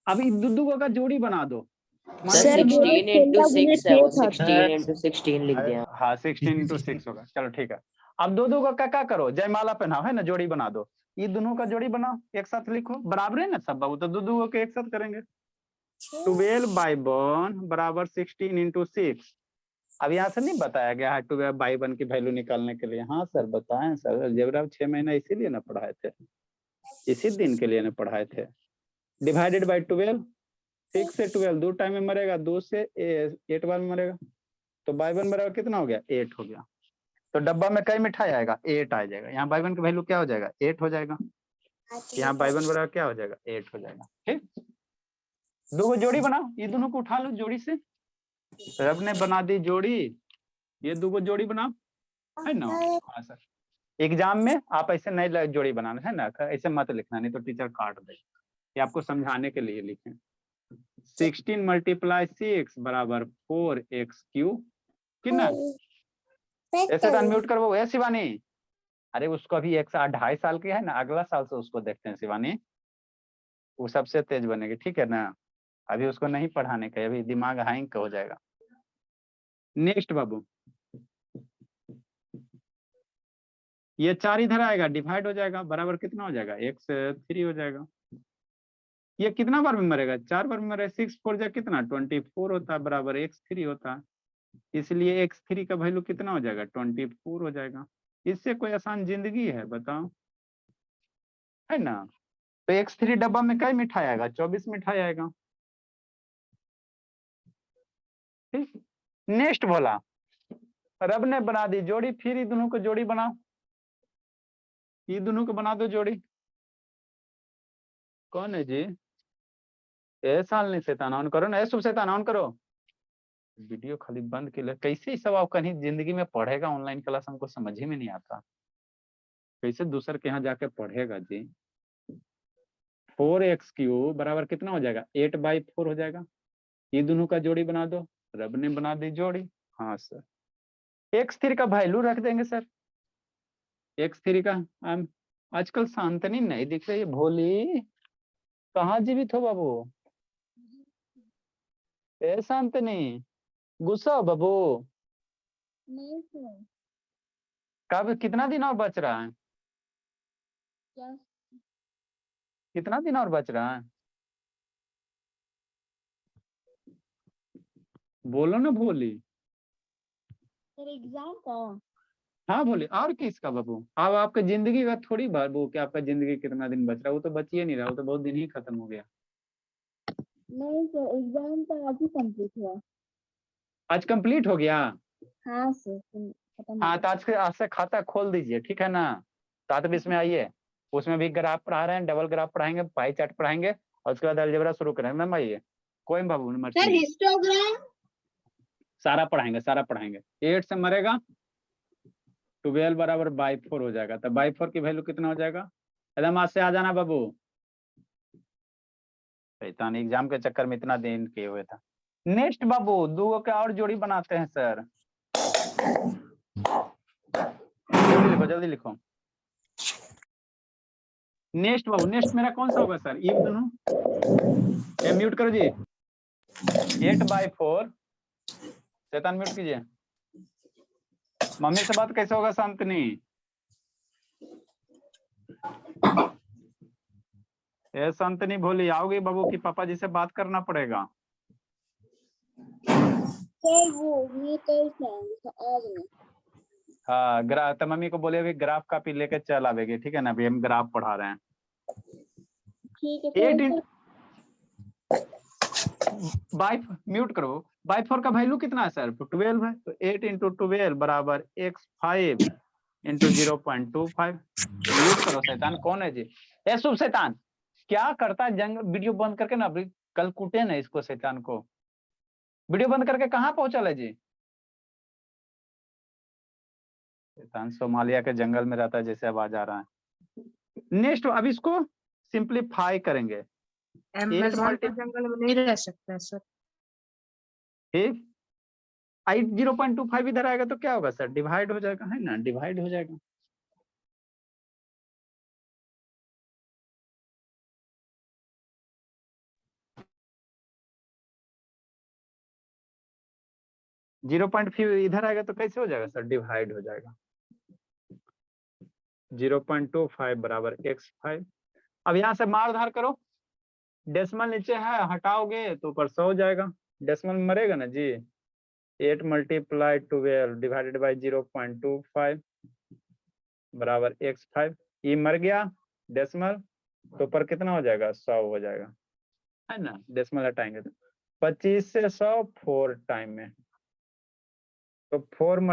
अभी दो का जोड़ी बना दो।
सर 16 into 6 है वो, 16 into 16 लिख दिया।
हाँ 16 into 6 होगा, चलो ठीक है। अब दो का क्या करो, जयमाला पहनाओ, है ना, जोड़ी बना दो, ये दोनों का जोड़ी बनाओ, एक साथ लिखो, बराबर है ना सब बाबू, तो दो के एक साथ करेंगे। 12 बाई 1 बराबर 16 into 6। अब यहाँ से नहीं बताया गया है 12 बाई 1 की वैल्यू निकालने के लिए, हाँ सर बताएं सर, अलजेब्रा 6 महीना इसीलिए ना पढ़ाए थे, इसी दिन के लिए ना पढ़ाए थे। डिवाइडेड बाई 12, 6 से 12 दो टाइम में मरेगा, 2 से 8 बार में मरेगा, तो बाई 1 बराबर कितना हो गया, 8 हो गया। तो डब्बा में कई मिठाई आएगा, 8 आ जाएगा, यहाँ बाई 1 की वैल्यू क्या हो जाएगा, 8 हो जाएगा, यहाँ बाई 1 बराबर क्या हो जाएगा, 8 हो जाएगा। ठीक, दो जोड़ी बनाओ, ये दोनों को उठा लो जोड़ी से, रब ने बना दी जोड़ी, ये दो जोड़ी बनाओ, है ना। हाँ सर, एग्जाम में आप ऐसे नहीं जोड़ी बनाना, है ना, ऐसे मत लिखना, नहीं तो टीचर काट दे, ये आपको समझाने के लिए लिखें। 16 मल्टीप्लाई 6 बराबर 4x3 कितना, ऐसे अनम्यूट करो है शिवानी, अरे उसको अभी 2.5 साल की है ना, अगला साल से उसको देखते हैं शिवानी, वो सबसे तेज बनेगी, ठीक है ना, अभी उसको नहीं पढ़ाने का, अभी दिमाग हैंग हो जाएगा। नेक्स्ट बाबू, ये 4 इधर आएगा, डिवाइड हो जाएगा, बराबर कितना हो जाएगा, x3 हो जाएगा, ये कितना बार में मरेगा, 4 बार में मरेगा। 6 4 जा कितना 24 होता है, बराबर x3 होता है। इसलिए x3 का वैल्यू कितना हो जाएगा 24 हो जाएगा। इससे कोई आसान जिंदगी है बताओ, है ना। तो x3 डब्बा में कई मिठाई आएगा, 24 मिठाई आएगा। ठीक, नेक्स्ट बोला रब ने बना दी जोड़ी, फिर ये दोनों को जोड़ी बनाओ, ये दोनों को बना दो जोड़ी। कौन है जी, ए साल नहीं शैतान ऑन करो ना, ए शुभ शैतान ऑन करो। वीडियो खाली बंद के लिए कैसे सब आप कहीं जिंदगी में पढ़ेगा, ऑनलाइन क्लास हमको समझ ही में नहीं आता, कैसे दूसरे के यहाँ जाके पढ़ेगा जी। 4x³ बराबर कितना हो जाएगा 8/4 हो जाएगा। ये दोनों का जोड़ी बना दो, रब ने बना दी जोड़ी। हाँ सर, x3 का वैल्यू रख देंगे सर। x3 का आजकल शांतनी नहीं दिख रही है, भोली कहाँ जीवित हो बाबू, ए शांतनी गुस्सा हो बाबू।
नहीं सर।
कब कितना दिन और बच रहा है,
क्या?
कितना दिन और बच रहा है, बोलो ना भोली।
सर एग्जाम का?
हाँ बोले, और किसका बाबू, अब आपका जिंदगी का थोड़ी बाबू कि आपका जिंदगी कितना दिन बच रहा है, वो तो बच ही नहीं रहा, वो तो बहुत दिन ही खत्म हो गया।
नहीं सर, एग्जाम तो आज ही कंप्लीट हुआ।
आज कंप्लीट हो गया।
हाँ सर, खत्म हो
हाँ
गया।
तो आज से खाता खोल दीजिए, ठीक है ना। 7 20 में आइए, उसमें भी ग्राफ पढ़ा रहे हैं, डबल ग्राफ पढ़ाएंगे, पाई चार्ट पढ़ाएंगे, और उसके बाद अलजेब्रा शुरू करेंगे। मैम आइए, कोई बाबू
सर हिस्टोग्राम
सारा पढ़ाएंगे, सारा पढ़ाएंगे। 8 से मरेगा 12 बराबर बाई 4 हो जाएगा, तो बाई 4 की वैल्यू कितना हो जाएगा। एकदम आज से आ जाना बाबू, शैतान एग्जाम के चक्कर में इतना दिन किए हुए था। नेक्स्ट बाबू दो का और जोड़ी बनाते हैं सर, जल्दी लिखो जल्दी लिखो। नेक्स्ट बाबू, नेक्स्ट मेरा कौन सा होगा सर, ये दोनों म्यूट करो जी। 8/4, शैतान म्यूट कीजिए। मम्मी से बात कैसे होगा शांतनी, ए शांतनी भोली आओगी बाबू कि पापा जी से बात करना पड़ेगा।
सर वो मैं कल से आऊंगी सर, आज नहीं।
हाँ ग्राफ, तो मम्मी को बोले अभी ग्राफ कॉपी लेके चल आवेगी, ठीक है ना, अभी हम ग्राफ पढ़ा रहे हैं।
ठीक है सर।
बाई म्यूट करो, बाई 4 का वैल्यू कितना है सर 12 है, तो 8 × 12 बराबर x5 × 0.25। म्यूट करो, शैतान कौन है जी, ए शुभ शैतान क्या करता है जंग, वीडियो बंद करके ना, अभी कल कूटे ना इसको शैतान को, वीडियो बंद करके कहाँ पहुंचा है जी। शैतान सोमालिया के जंगल में रहता है जैसे आवाज आ रहा है। नेक्स्ट अब इसको सिंप्लीफाई करेंगे,
अमेज़न के जंगल में नहीं रह सकता है सर।
ठीक 0.25 इधर आएगा तो क्या होगा सर, डिवाइड हो जाएगा, है ना, डिवाइड हो जाएगा। जीरो 0.5 इधर आएगा तो कैसे हो जाएगा सर, डिवाइड हो जाएगा। 0.25 बराबर x5। अब यहाँ से मार धार करो, डेसिमल नीचे है हटाओगे तो ऊपर 100 हो जाएगा, डेसिमल में मरेगा ना जी। 8 × 12 डिवाइडेड बाई 0.25 बराबर x5, ये मर गया डेसिमल, तो ऊपर कितना हो जाएगा 100 हो जाएगा, है ना, डेसिमल हटाएंगे तो 25 से 100 4 टाइम में, तो 4 ×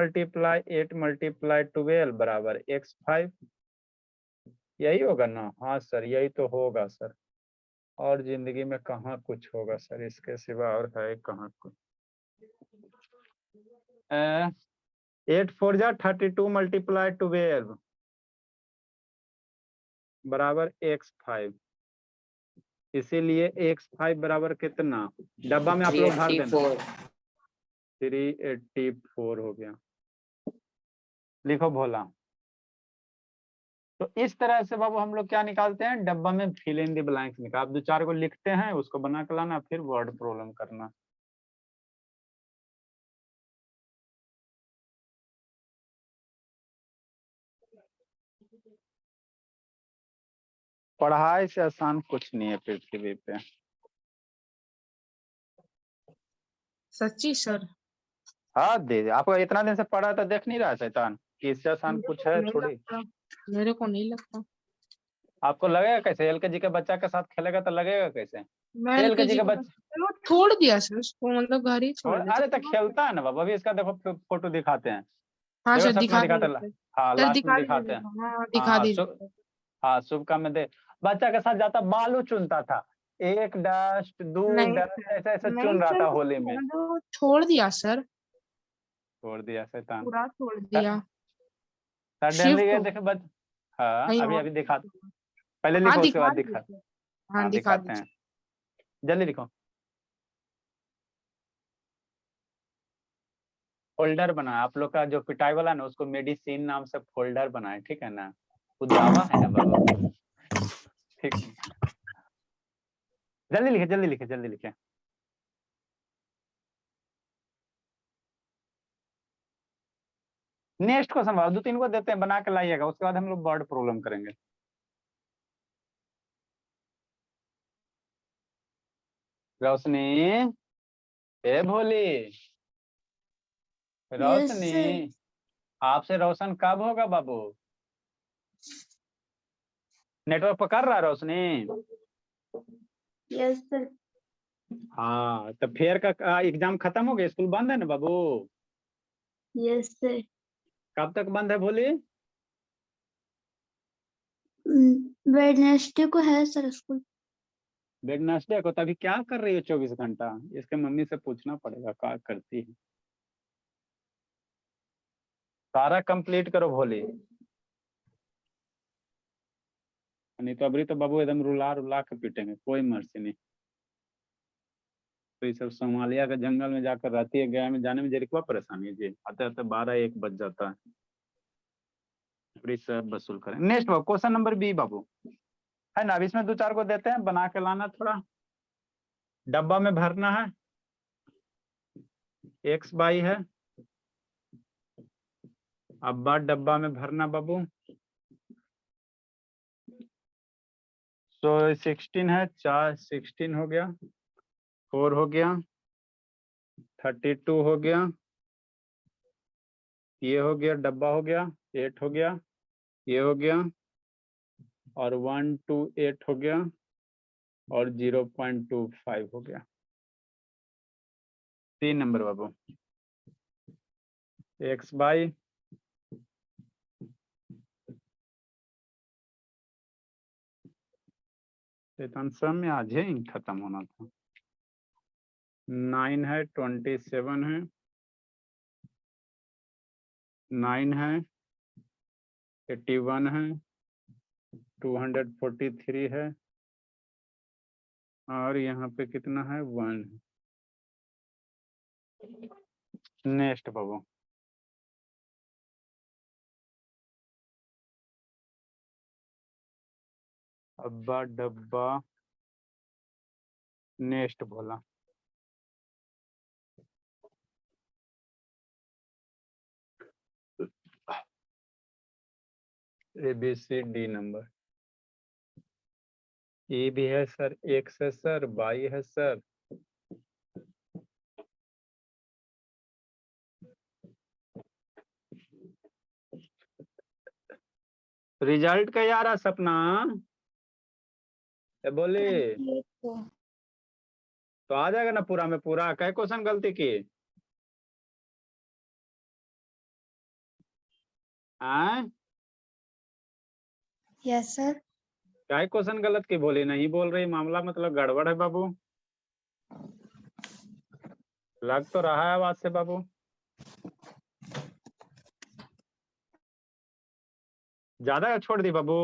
8 × 12 बराबर x5, यही होगा ना। हाँ सर यही तो होगा सर, और जिंदगी में कहाँ कुछ होगा सर इसके सिवा, और है कहाँ कुछ। 8 4 जा 32 × 12 बराबर x5, इसीलिए x5 बराबर कितना, डब्बा में आप लोग भर देना 384 हो गया, लिखो भोला। तो इस तरह से बाबू हम लोग क्या निकालते हैं, डब्बा में फिल इन द ब्लैंक्स निकाल, आप 2 4 को लिखते हैं उसको बना के लाना, फिर वर्ड प्रॉब्लम करना। पढ़ाई से आसान कुछ नहीं है पृथ्वी पे।
सच्ची सर?
हाँ दे आपको इतना दिन से पढ़ा तो देख नहीं रहा शैतान कि इससे आसान कुछ है थोड़ी।
मेरे को नहीं लगता।
आपको लगेगा कैसे? एलकेजी के बच्चा के साथ खेलेगा तो लगेगा कैसे?
मैं
एलकेजी
LKG
के
का
बच्चे
चलो छोड़ दिया सर उसको, मतलब घर ही छोड़ दिया।
अरे तो खेलता है ना बाबा। अभी इसका देखो फोटो दिखाते हैं।
हाँ
देखो
सर
सच में
दिखा
दिखाते
दीजिए।
हाँ
सर
लास्ट में
दिखा
दिखाते
दीजिए,
हैं।
हाँ दिखा
हाँ
दीजिए।
हाँ शुभ काम में दे। बच्चा के साथ जाता बालू चुनता था, 1 डस्ट 2
नहीं
डस्ट
सर,
ऐसे ऐसे
नहीं
चुन रहा
सर,
था होली में।
मतलब छोड़ दिया सर,
छोड़ दिया शैतान।
पूरा छोड़ दिया।
सडनली
शिफ्ट हो
देखे बच। हाँ
कहीं
अभी
और।
अभी दिखा। पहले
हाँ
लिखो उसके
दिखा
बाद दिखा।
दीजिए, हाँ
हाँ
दिखा
दिखाते हैं,
दीजिए।
जल्दी लिखो। फोल्डर बना आप लोग का जो पिटाई वाला ना उसको मेडिसिन नाम से फोल्डर बनाए, ठीक है ना? वो दवा है ना बाबू, ठीक है। जल्दी लिखे जल्दी लिखे जल्दी लिखे। नेक्स्ट क्वेश्चन 2-3 को देते हैं, बना के लाइएगा, उसके बाद हम लोग वर्ड प्रॉब्लम करेंगे। रोशनी, ए भोली, रोशनी, आपसे रोशन कब होगा बाबू? नेटवर्क पकड़ रहा है रोशनी?
Yes sir.
हाँ तो फेयर का एग्जाम खत्म हो गया, स्कूल बंद है ना बाबू?
Yes sir.
कब तक बंद है भोली?
वेडनेसडे को है सर स्कूल।
वेडनेसडे को? तभी क्या कर रही हो 24 घंटा? इसके मम्मी से पूछना पड़ेगा क्या करती है। सारा कंप्लीट करो भोली, नहीं तो अभी तो बाबू एकदम रुला रुला के पीटेंगे, कोई मर्जी नहीं। तो ये सब सोमालिया के जंगल में जाकर रहती है, गया में जाने में जरिकवा परेशानी है जी, आते आते 12-1 बज जाता है। अभी सब वसूल करें। नेक्स्ट बाबू क्वेश्चन नंबर बी बाबू है ना? अब इसमें 2-4 को देते हैं, बना के लाना, थोड़ा डब्बा में भरना है। एक्स बाई है, अब बार डब्बा में भरना बाबू। तो 16 है, 4 16 हो गया, 4 हो गया, 32 हो गया, ये हो गया, डब्बा हो गया, 8 हो गया, ये हो गया, और 1 2 8 हो गया, और 0.25 हो गया। 3 नंबर बाबू। एक्स बाई सब में आज ही खत्म होना था। 9 है, 27 है, 9 है, 81 है, 243 है, और यहाँ पे कितना है 1। नेक्स्ट बाबू। अब्बा डब्बा नेक्स्ट बोला। ABCD number. ए भी है सर, एक्स है सर, बाई है सर, रिजल्ट का यार सपना बोले तो आ जाएगा ना पूरा में पूरा। क्या क्वेश्चन गलती की?
Yes sir.
क्या क्वेश्चन गलत की? बोली नहीं बोल रही, मामला मतलब गड़बड़ है बाबू। लग तो रहा है आवाज से बाबू। ज्यादा छोड़ दी बाबू,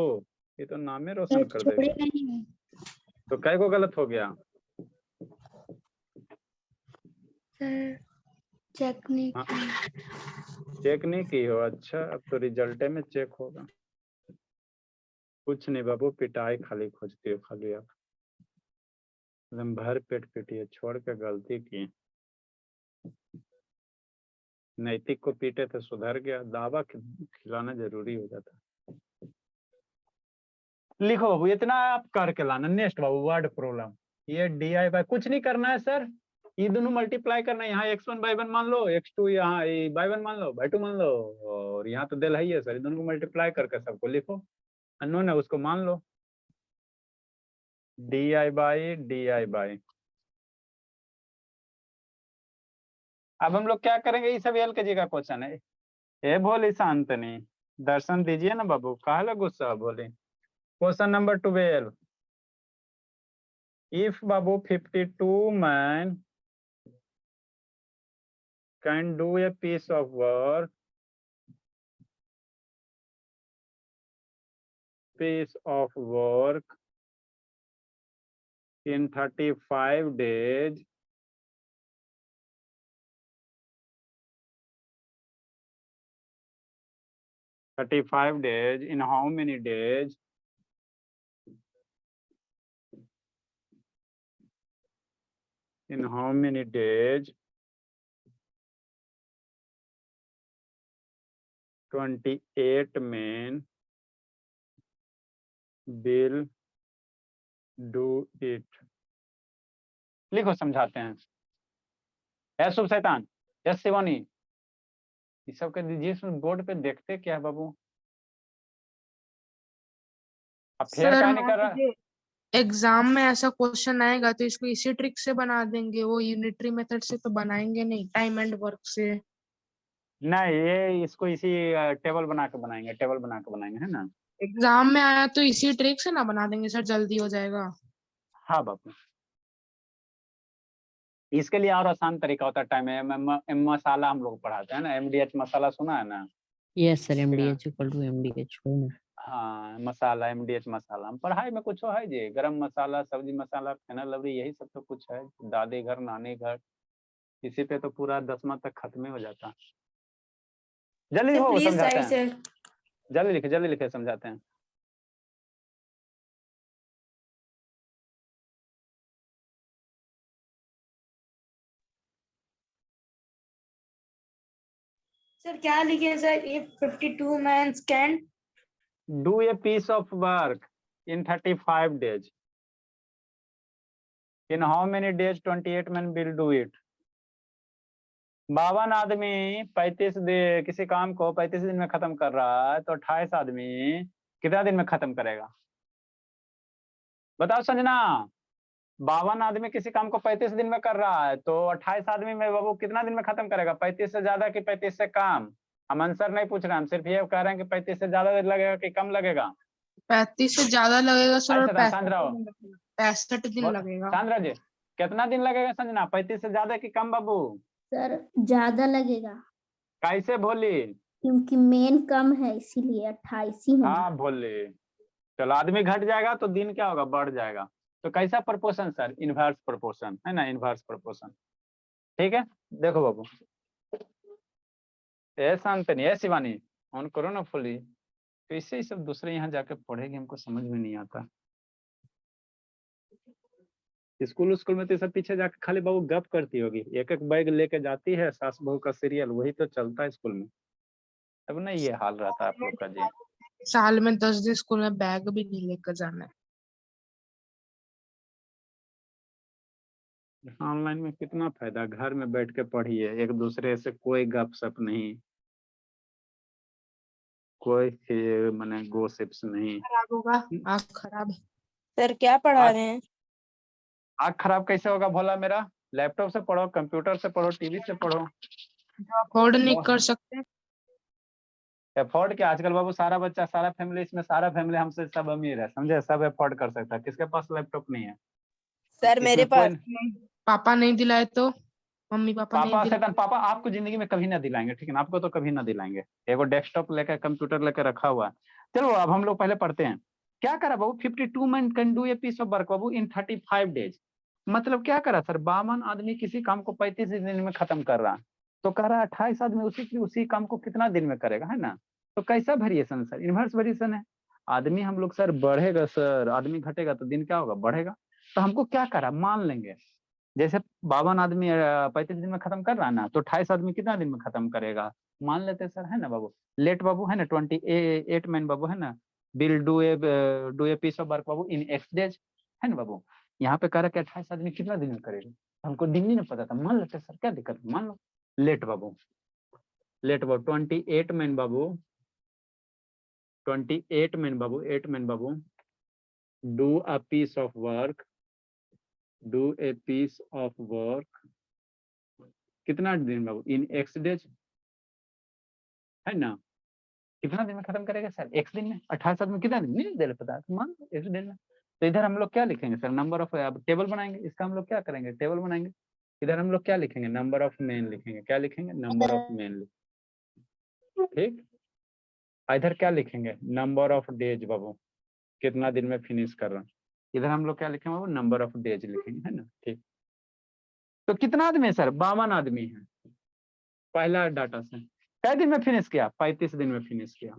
ये तो नामे रोशन कर देगा।
नहीं
तो क्या को गलत हो गया?
सर, चेक नहीं
हाँ,
किया।
चेक नहीं की हो? अच्छा अब तो रिजल्ट में चेक होगा। कुछ नहीं बाबू, पिटाई खाली खोजती हो खाली आप, एकदम भर पेट पिटिए, छोड़ के गलती की। नैतिक को पीटे तो सुधर गया, दावा खिलाना जरूरी हो जाता। लिखो बाबू, इतना आप करके लाना। नेक्स्ट बाबू वर्ड प्रॉब्लम, ये डी बाई कुछ नहीं करना है सर, ये दोनों मल्टीप्लाई करना है। यहाँ x1/1 मान लो, x2 यहाँ y1 मान लो, y2 मान लो, और यहाँ तो दिल है सर, दोनों को मल्टीप्लाई करके सबको लिखो। अननोन है उसको मान लो, डी बाई। अब हम लोग क्या करेंगे, ये सब एलकेजी का क्वेश्चन है। ए भोली शांतनी, दर्शन दीजिए ना बाबू, काहे गुस्सा भोली। क्वेश्चन नंबर 12, इफ बाबू 52 man can do a piece of work in 35 days, in how many days? In how many days 28 men will do it? लिखो, समझाते हैं। है शुभ शैतान, यस शिवानी, ये सब कर दीजिए। बोर्ड पे देखते क्या है बाबू, अब फेयर
सर
का नहीं कर रहा।
एग्जाम में ऐसा क्वेश्चन आएगा तो इसको इसी ट्रिक से बना देंगे, वो यूनिटरी मेथड से तो बनाएंगे नहीं, टाइम एंड वर्क से।
नहीं, ये इसको इसी टेबल बना के बनाएंगे, है ना।
एग्जाम में आया तो इसी ट्रिक से ना बना देंगे सर, जल्दी हो जाएगा।
हाँ बाबू, इसके लिए और आसान तरीका होता है। टाइम मसाला हम लोग पढ़ाते हैं ना, MDH मसाला सुना है ना।
Yes, sir. MDH equal to MDH.
हाँ, मसाला, MDH मसाला। हम पढ़ाई में कुछ है जी, गरम मसाला, सब्जी मसाला, फेना लवरी, यही सब तो कुछ है। दादी घर, नानी घर, इसी पे तो पूरा 10वां तक खत्म ही हो जाता। जल्दी हो, समझाते हैं। जल्दी लिखे समझाते हैं।
सर क्या लिखे sir, if 52 men can
Do a piece of work in 35 days. In how many days 28 men will do it? 52 आदमी 35 किसी काम को 35 दिन में खत्म कर रहा है, तो 28 आदमी कितना दिन में खत्म करेगा? बताओ संजना, 52 आदमी किसी काम को 35 दिन में कर रहा है, तो 28 आदमी में बाबू कितना दिन में खत्म करेगा? 35 से ज्यादा कि 35 से कम? हम आंसर नहीं पूछ रहे, हम सिर्फ ये कह रहे हैं कि 35 से ज्यादा लगेगा कि कम लगेगा?
35 से ज्यादा लगेगा सर, और
अच्छा, शांत रहो।
65 दिन लगेगा।
सांद्रा जी, कितना दिन लगेगा संजना? 35 से ज्यादा कि कम बाबू?
सर ज्यादा लगेगा,
कैसे भोली?
क्योंकि मेन कम है इसीलिए 28 ही होगा।
हाँ भोली, चलो आदमी घट जाएगा तो दिन क्या होगा? बढ़ जाएगा। तो कैसा प्रोपोर्शन सर? इनवर्स प्रोपोर्शन, है ना, इनवर्स प्रोपोर्शन। ठीक है, देखो बाबू, ए शांतनी, ए शिवानी, ऑन करो ना फुली। तो इससे ही सब दूसरे यहाँ जाके पढ़ेंगे, हमको समझ में नहीं आता। स्कूल में तो सब पीछे जाके खाली बाबू गप करती होगी, एक एक बैग लेके जाती है, सास बहू का सीरियल वही तो चलता है स्कूल में। अब ना ये हाल रहता है आप लोग का जी।
साल में 10 दिन स्कूल में बैग भी नहीं लेकर जाना है।
ऑनलाइन में कितना फायदा, घर में बैठ के पढ़िए, एक दूसरे से कोई गपशप नहीं, कोई माने गोसिप्स नहीं।
खराब होगा, आँख खराब।
सर क्या पढ़ा रहे हैं?
आँख खराब कैसे होगा भोला मेरा? लैपटॉप से पढ़ो, कंप्यूटर से पढ़ो, टीवी से पढ़ो।
अफोर्ड नहीं कर सकते।
अफोर्ड क्या, आजकल बाबू सारा बच्चा, सारा फैमिली, इसमें सारा फैमिली हमसे सब अमीर है, समझे, सब अफोर्ड कर सकता है। किसके पास लैपटॉप नहीं है?
सर मेरे पास
पापा नहीं दिलाए तो मम्मी पापा नहीं दिलाए।
पापा आपको जिंदगी में कभी ना दिलाएंगे, ठीक है ना, आपको तो कभी ना दिलाएंगे। एगो डेस्कटॉप लेकर, कंप्यूटर लेकर रखा हुआ है। चलो अब हम लोग पहले पढ़ते हैं। क्या करा बाबू? 52 man can do a piece of work बाबू इन 35 डेज। मतलब क्या करा सर? 52 आदमी किसी काम को 35 दिन में खत्म कर रहा है, तो कह रहा है 28 आदमी उसी काम को कितना दिन में करेगा, है ना। तो कैसा वेरिएशन सर? इनवर्स वेरिएशन है। आदमी हम लोग सर बढ़ेगा सर, आदमी घटेगा तो दिन क्या होगा? बढ़ेगा। तो हमको क्या करा, मान लेंगे जैसे 52 आदमी 35 दिन में खत्म कर रहा है ना, तो 28 आदमी कितना दिन में खत्म करेगा? मान लेते सर, है ना बाबू। लेट बाबू, है ना, 28 मैन बाबू, है ना, will do a piece of work बाबू इन एक्स डेज, है ना बाबू। यहाँ पे कह रहा है कि 28 आदमी कितना दिन में करेगा, हमको दिन नहीं ना पता था, मान लेते सर क्या दिक्कत है, मान लो। लेट बाबू 28 मैन बाबू 8 मैन बाबू do a piece of work कितना दिन बाबू इन एक्स डेज, है ना। कितना दिन में खत्म करेगा सर, एक्स दिन में। 28 में कितना दिन नहीं दे पता, मान लो एक्स दिन में। तो इधर हम लोग क्या लिखेंगे सर, नंबर ऑफ, अब टेबल बनाएंगे, इसका हम लोग क्या करेंगे, टेबल बनाएंगे। इधर हम लोग क्या लिखेंगे, नंबर ऑफ मैन लिखेंगे, क्या लिखेंगे, नंबर ऑफ मैन, ठीक। इधर क्या लिखेंगे, नंबर ऑफ डेज बाबू, कितना दिन में फिनिश कर रहा हूँ। इधर हम लोग क्या लिखेंगे बाबू, नंबर ऑफ डेज लिखेंगे, है ना, ठीक। तो कितना आदमी है सर, 52 आदमी है पहला डाटा से। कै दिन में फिनिश किया, 35 दिन में फिनिश किया।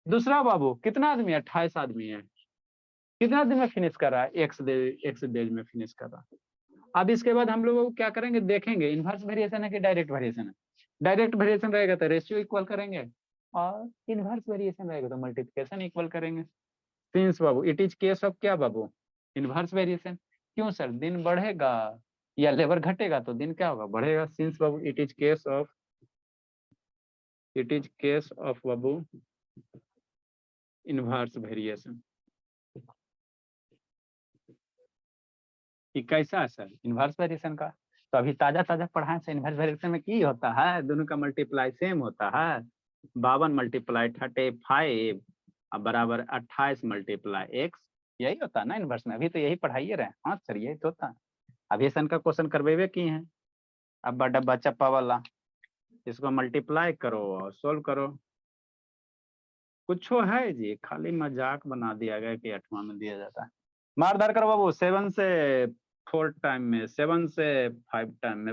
दूसरा बाबू कितना आदमी है, 28 आदमी है, कितना दिन में फिनिश कर रहा है, एक्स डेज में फिनिश कर रहा है। अब इसके बाद हम लोग क्या करेंगे, देखेंगे इनवर्स वेरिएशन है कि डायरेक्ट वेरिएशन है। डायरेक्ट वेरिएशन रहेगा तो रेशियो इक्वल करेंगे, और इनवर्स वेरिएशन रहेगा तो मल्टीप्लिकेशन इक्वल करेंगे। Since Babu it is case of क्या बाबू, इनवर्स वेरिएशन। क्यों सर, दिन बढ़ेगा या लेबर घटेगा तो दिन क्या होगा, बढ़ेगा। Since Babu it is case of Babu inverse variation. कैसा है सर इनवर्स वेरिएशन का, तो अभी ताजा पढ़ाए से इनवर्स वेरिएशन में की होता है, दोनों का मल्टीप्लाई सेम होता है। 52 मल्टीप्लाई 35 बराबर 28 मल्टीप्लाई एक्स, यही होता है ना इनवर्स में। अभी तो यही पढ़ाइए रहे। हाँ सर यही तो होता है। अभी सन का क्वेश्चन करवेबे किए हैं। अब डब्बा चप्पा वाला, इसको मल्टीप्लाई करो और सोल्व करो। कुछ है जी, खाली मजाक बना दिया गया कि 8वां में दिया जाता है। मारदार करो बाबू, 7 से 4 टाइम में, 7 से 5 टाइम में,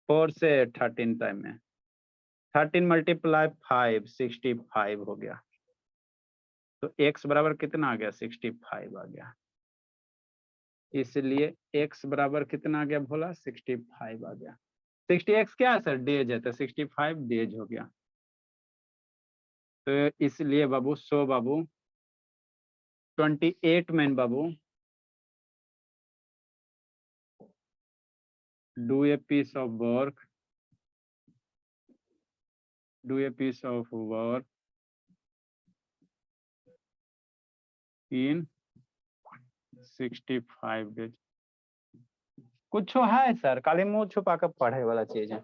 4 से 13 टाइम में। 13 मल्टीप्लाई 5 65 हो गया। तो x बराबर कितना आ गया, 65 आ गया। इसलिए x बराबर कितना आ गया भोला, 65 आ गया। 60x क्या है सर, डेज है, तो 65 डेज हो गया। तो इसलिए बाबू 100 बाबू 28 man Babu do a piece of work in 65 days। कुछ है सर, काली मुंह छुपा कर पढ़े वाला चीज है।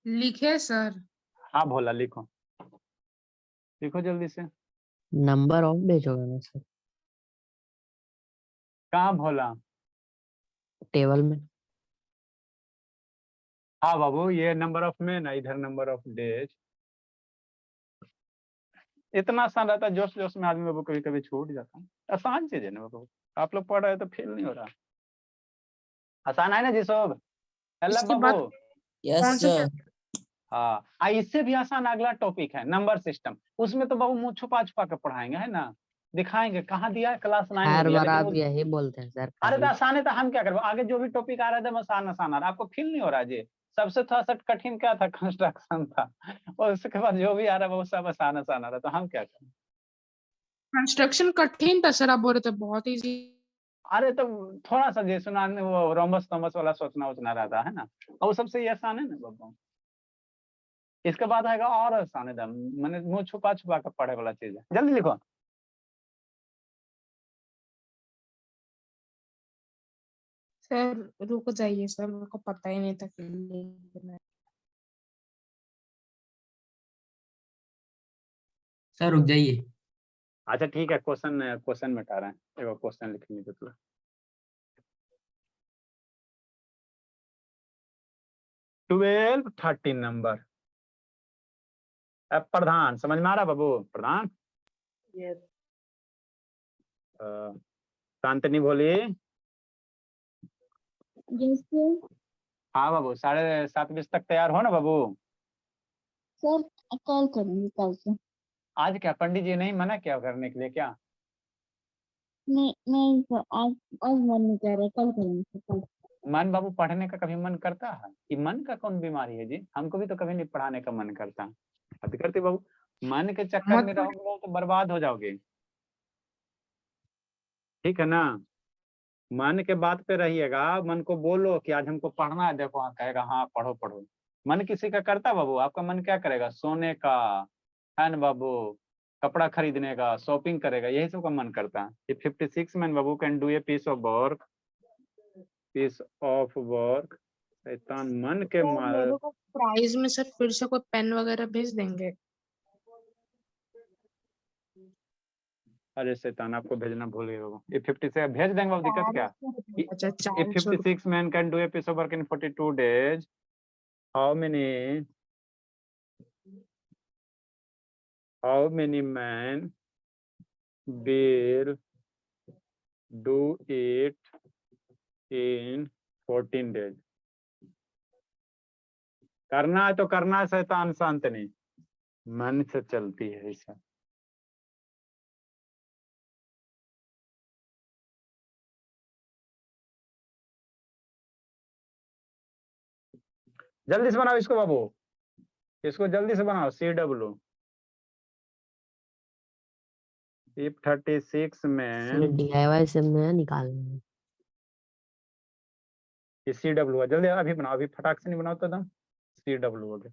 लिखे सर।
हाँ भोला लिखो, लिखो जल्दी से।
नंबर ऑफ डेज होगा ना सर,
कहाँ भोला,
टेबल में।
हाँ बाबू ये नंबर ऑफ मैन है, इधर नंबर ऑफ डेज। इतना आसान रहता है, जोश जोश में आदमी बाबू कभी कभी छूट जाता है। आसान चीज है ना बाबू, आप लोग पढ़ रहे हो तो फेल नहीं हो रहा। आसान है ना जी सब,
इसके बाद
बाबू।
कौन सा
हाँ इससे भी आसान अगला टॉपिक है नंबर सिस्टम। उसमें तो बाबू मुंह छुपा के पढ़ाएंगे, है ना, दिखाएंगे कहाँ दिया है, क्लास 9 में
हर
दिया।
बार आप
लेकिन
यही बोलते हैं सर।
अरे तो
खाली
आसान है तो हम क्या करें, आगे जो भी टॉपिक आ रहा था आसान आ रहा है, आपको फील नहीं हो रहा जी। सबसे थोड़ा सा कठिन क्या था, कंस्ट्रक्शन था, और उसके बाद जो भी आ रहा है वो सब आसान आ रहा है, तो हम क्या करें।
कंस्ट्रक्शन कठिन था सर, आप बोल रहे थे बहुत इजी।
अरे तो थोड़ा सा जी सुना, वो रोमस तोमस वाला सोचना रहता है ना, और वो सबसे ये आसान है ना बाबू। इसके बाद आएगा और आसान है, मैंने मुंह छुपा कर पढ़े वाला चीज है। जल्दी लिखो।
सर रुक जाइए सर, मेरे को पता ही नहीं था कि लिखना है।
सर रुक जाइए।
अच्छा ठीक है, क्वेश्चन मिटा रहे हैं, एगो क्वेश्चन लिखने के तो 12 13 नंबर। अब प्रधान समझ में आ रहा बाबू, प्रधान शांतनी बोली।
जैसे
हाँ बाबू 7:30 बजे तक तैयार हो ना बाबू।
सर कॉल करूंगी कल से।
आज क्या पंडित जी नहीं मना क्या करने के लिए क्या,
नहीं सर, आज मन नहीं कर रहा, कल करूंगी सर, कल।
मन बाबू पढ़ने का कभी मन करता है, कि मन का कौन बीमारी है जी, हमको भी तो कभी नहीं पढ़ाने का मन करता। अभी करते बाबू, मन के चक्कर में
मत
रहोगे तो बर्बाद हो जाओगे, ठीक है ना। मन के बात पे रहिएगा, मन को बोलो कि आज हमको पढ़ना है, देखो हाँ कहेगा हाँ पढ़ो पढ़ो। मन किसी का करता बाबू, आपका मन क्या करेगा, सोने का है ना बाबू, कपड़ा खरीदने का, शॉपिंग करेगा, यही सब का मन करता है। ये 56 मैन बाबू can do a piece of work, शैतान मन के
तो
मार।
मेरे को प्राइस में सर फिर से कोई पेन वगैरह भेज देंगे?
अरे शैतान आपको भेजना भूल गए बाबू, ये 56 भेज देंगे बाबू, दिक्कत क्या।
अच्छा
If
400
56 men can do a piece of work in 42 days, how many men will do it in 14 days? करना है तो करना है शैतान, शांत नहीं, मन से चलती है ऐसा। जल्दी से बनाओ इसको बाबू, इसको जल्दी से बनाओ। CW if 36 में
DIY से मैं निकालूंगा।
ये CW है, जल्दी अभी बनाओ, अभी फटाक से नहीं बनाओ तो एकदम CW हो गया।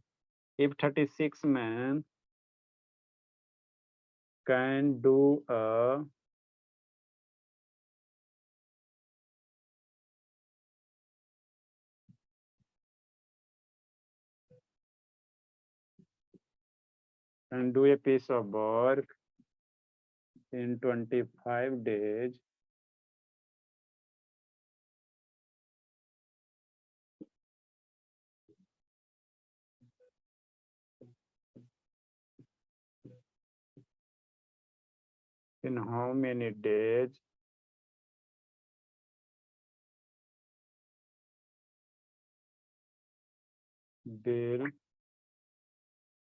if 36 men can do a piece of work in 25 days, in how many days will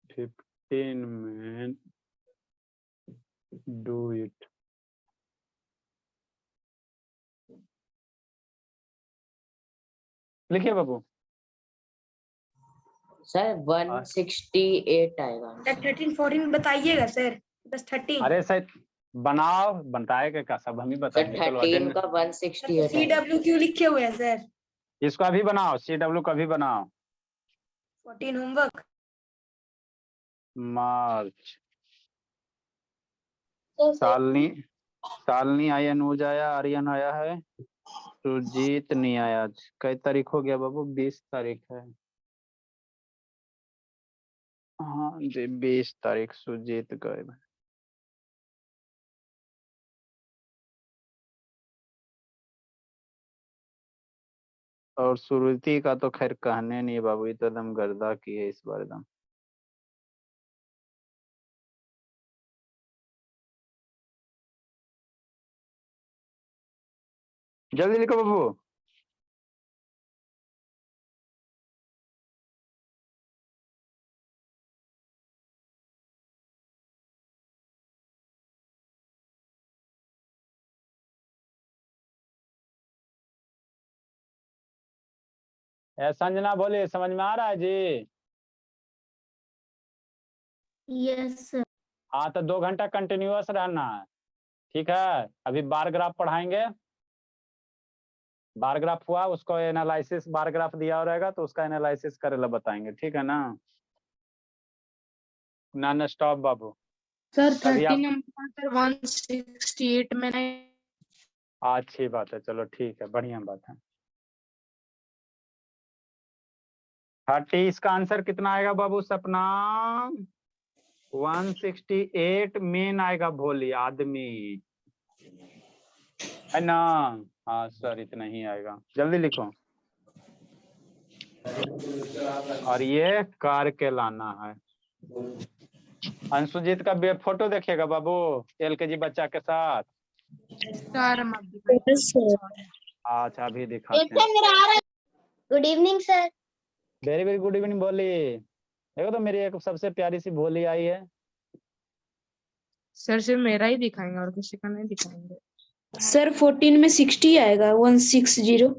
15 men do it? लिखिए बाबू।
सर 168 आएगा।
सर 13 14 बताइएगा सर, बस 13।
अरे सर बनाओ, बताएगा का सब हम ही
सर
बताएंगे। चलो
13 का 168 आएगा।
CW क्यों लिखे हुए हैं सर?
इसको अभी बनाओ, CW को अभी बनाओ।
14 होमवर्क।
मार्च सालनी आया, अनुज आया, आर्यन आया है, सुजीत नहीं आया। आज कई तारीख हो गया बाबू, 20 तारीख है। हाँ जी 20 तारीख सुजीत गए। और सुरुचि का तो खैर कहने नहीं बाबू, ये तो एकदम गर्दा की है इस बार एकदम। जल्दी लिखो बाबू। संजना बोले समझ में आ रहा है जी?
Yes sir.
हाँ तो 2 घंटा कंटिन्यूअस रहना है, ठीक है। अभी बार ग्राफ पढ़ाएंगे, बार ग्राफ हुआ उसको एनालिसिस, बार ग्राफ दिया रहेगा तो उसका एनालिसिस करेला बताएंगे, ठीक है ना। नॉन स्टॉप बाबू।
सर
अभी
30
आप
नंबर पर 168 में
अच्छी बात है, चलो ठीक है, बढ़िया बात है। 30 इसका आंसर कितना आएगा बाबू सपना? 168 मेन आएगा, भोली आदमी है ना। हाँ सर इतना ही आएगा, जल्दी लिखो। और ये कार के लाना है। अंशुजीत का फोटो देखिएगा बाबू, LKG बच्चा के साथ। अच्छा अभी दिखाते हैं।
Good evening sir.
Very very good evening भोली। देखो तो मेरी एक सबसे प्यारी सी भोली आई है।
सर सिर्फ मेरा ही दिखाएंगे और किसी का नहीं दिखाएंगे।
सर 14 में 60 आएगा, 160।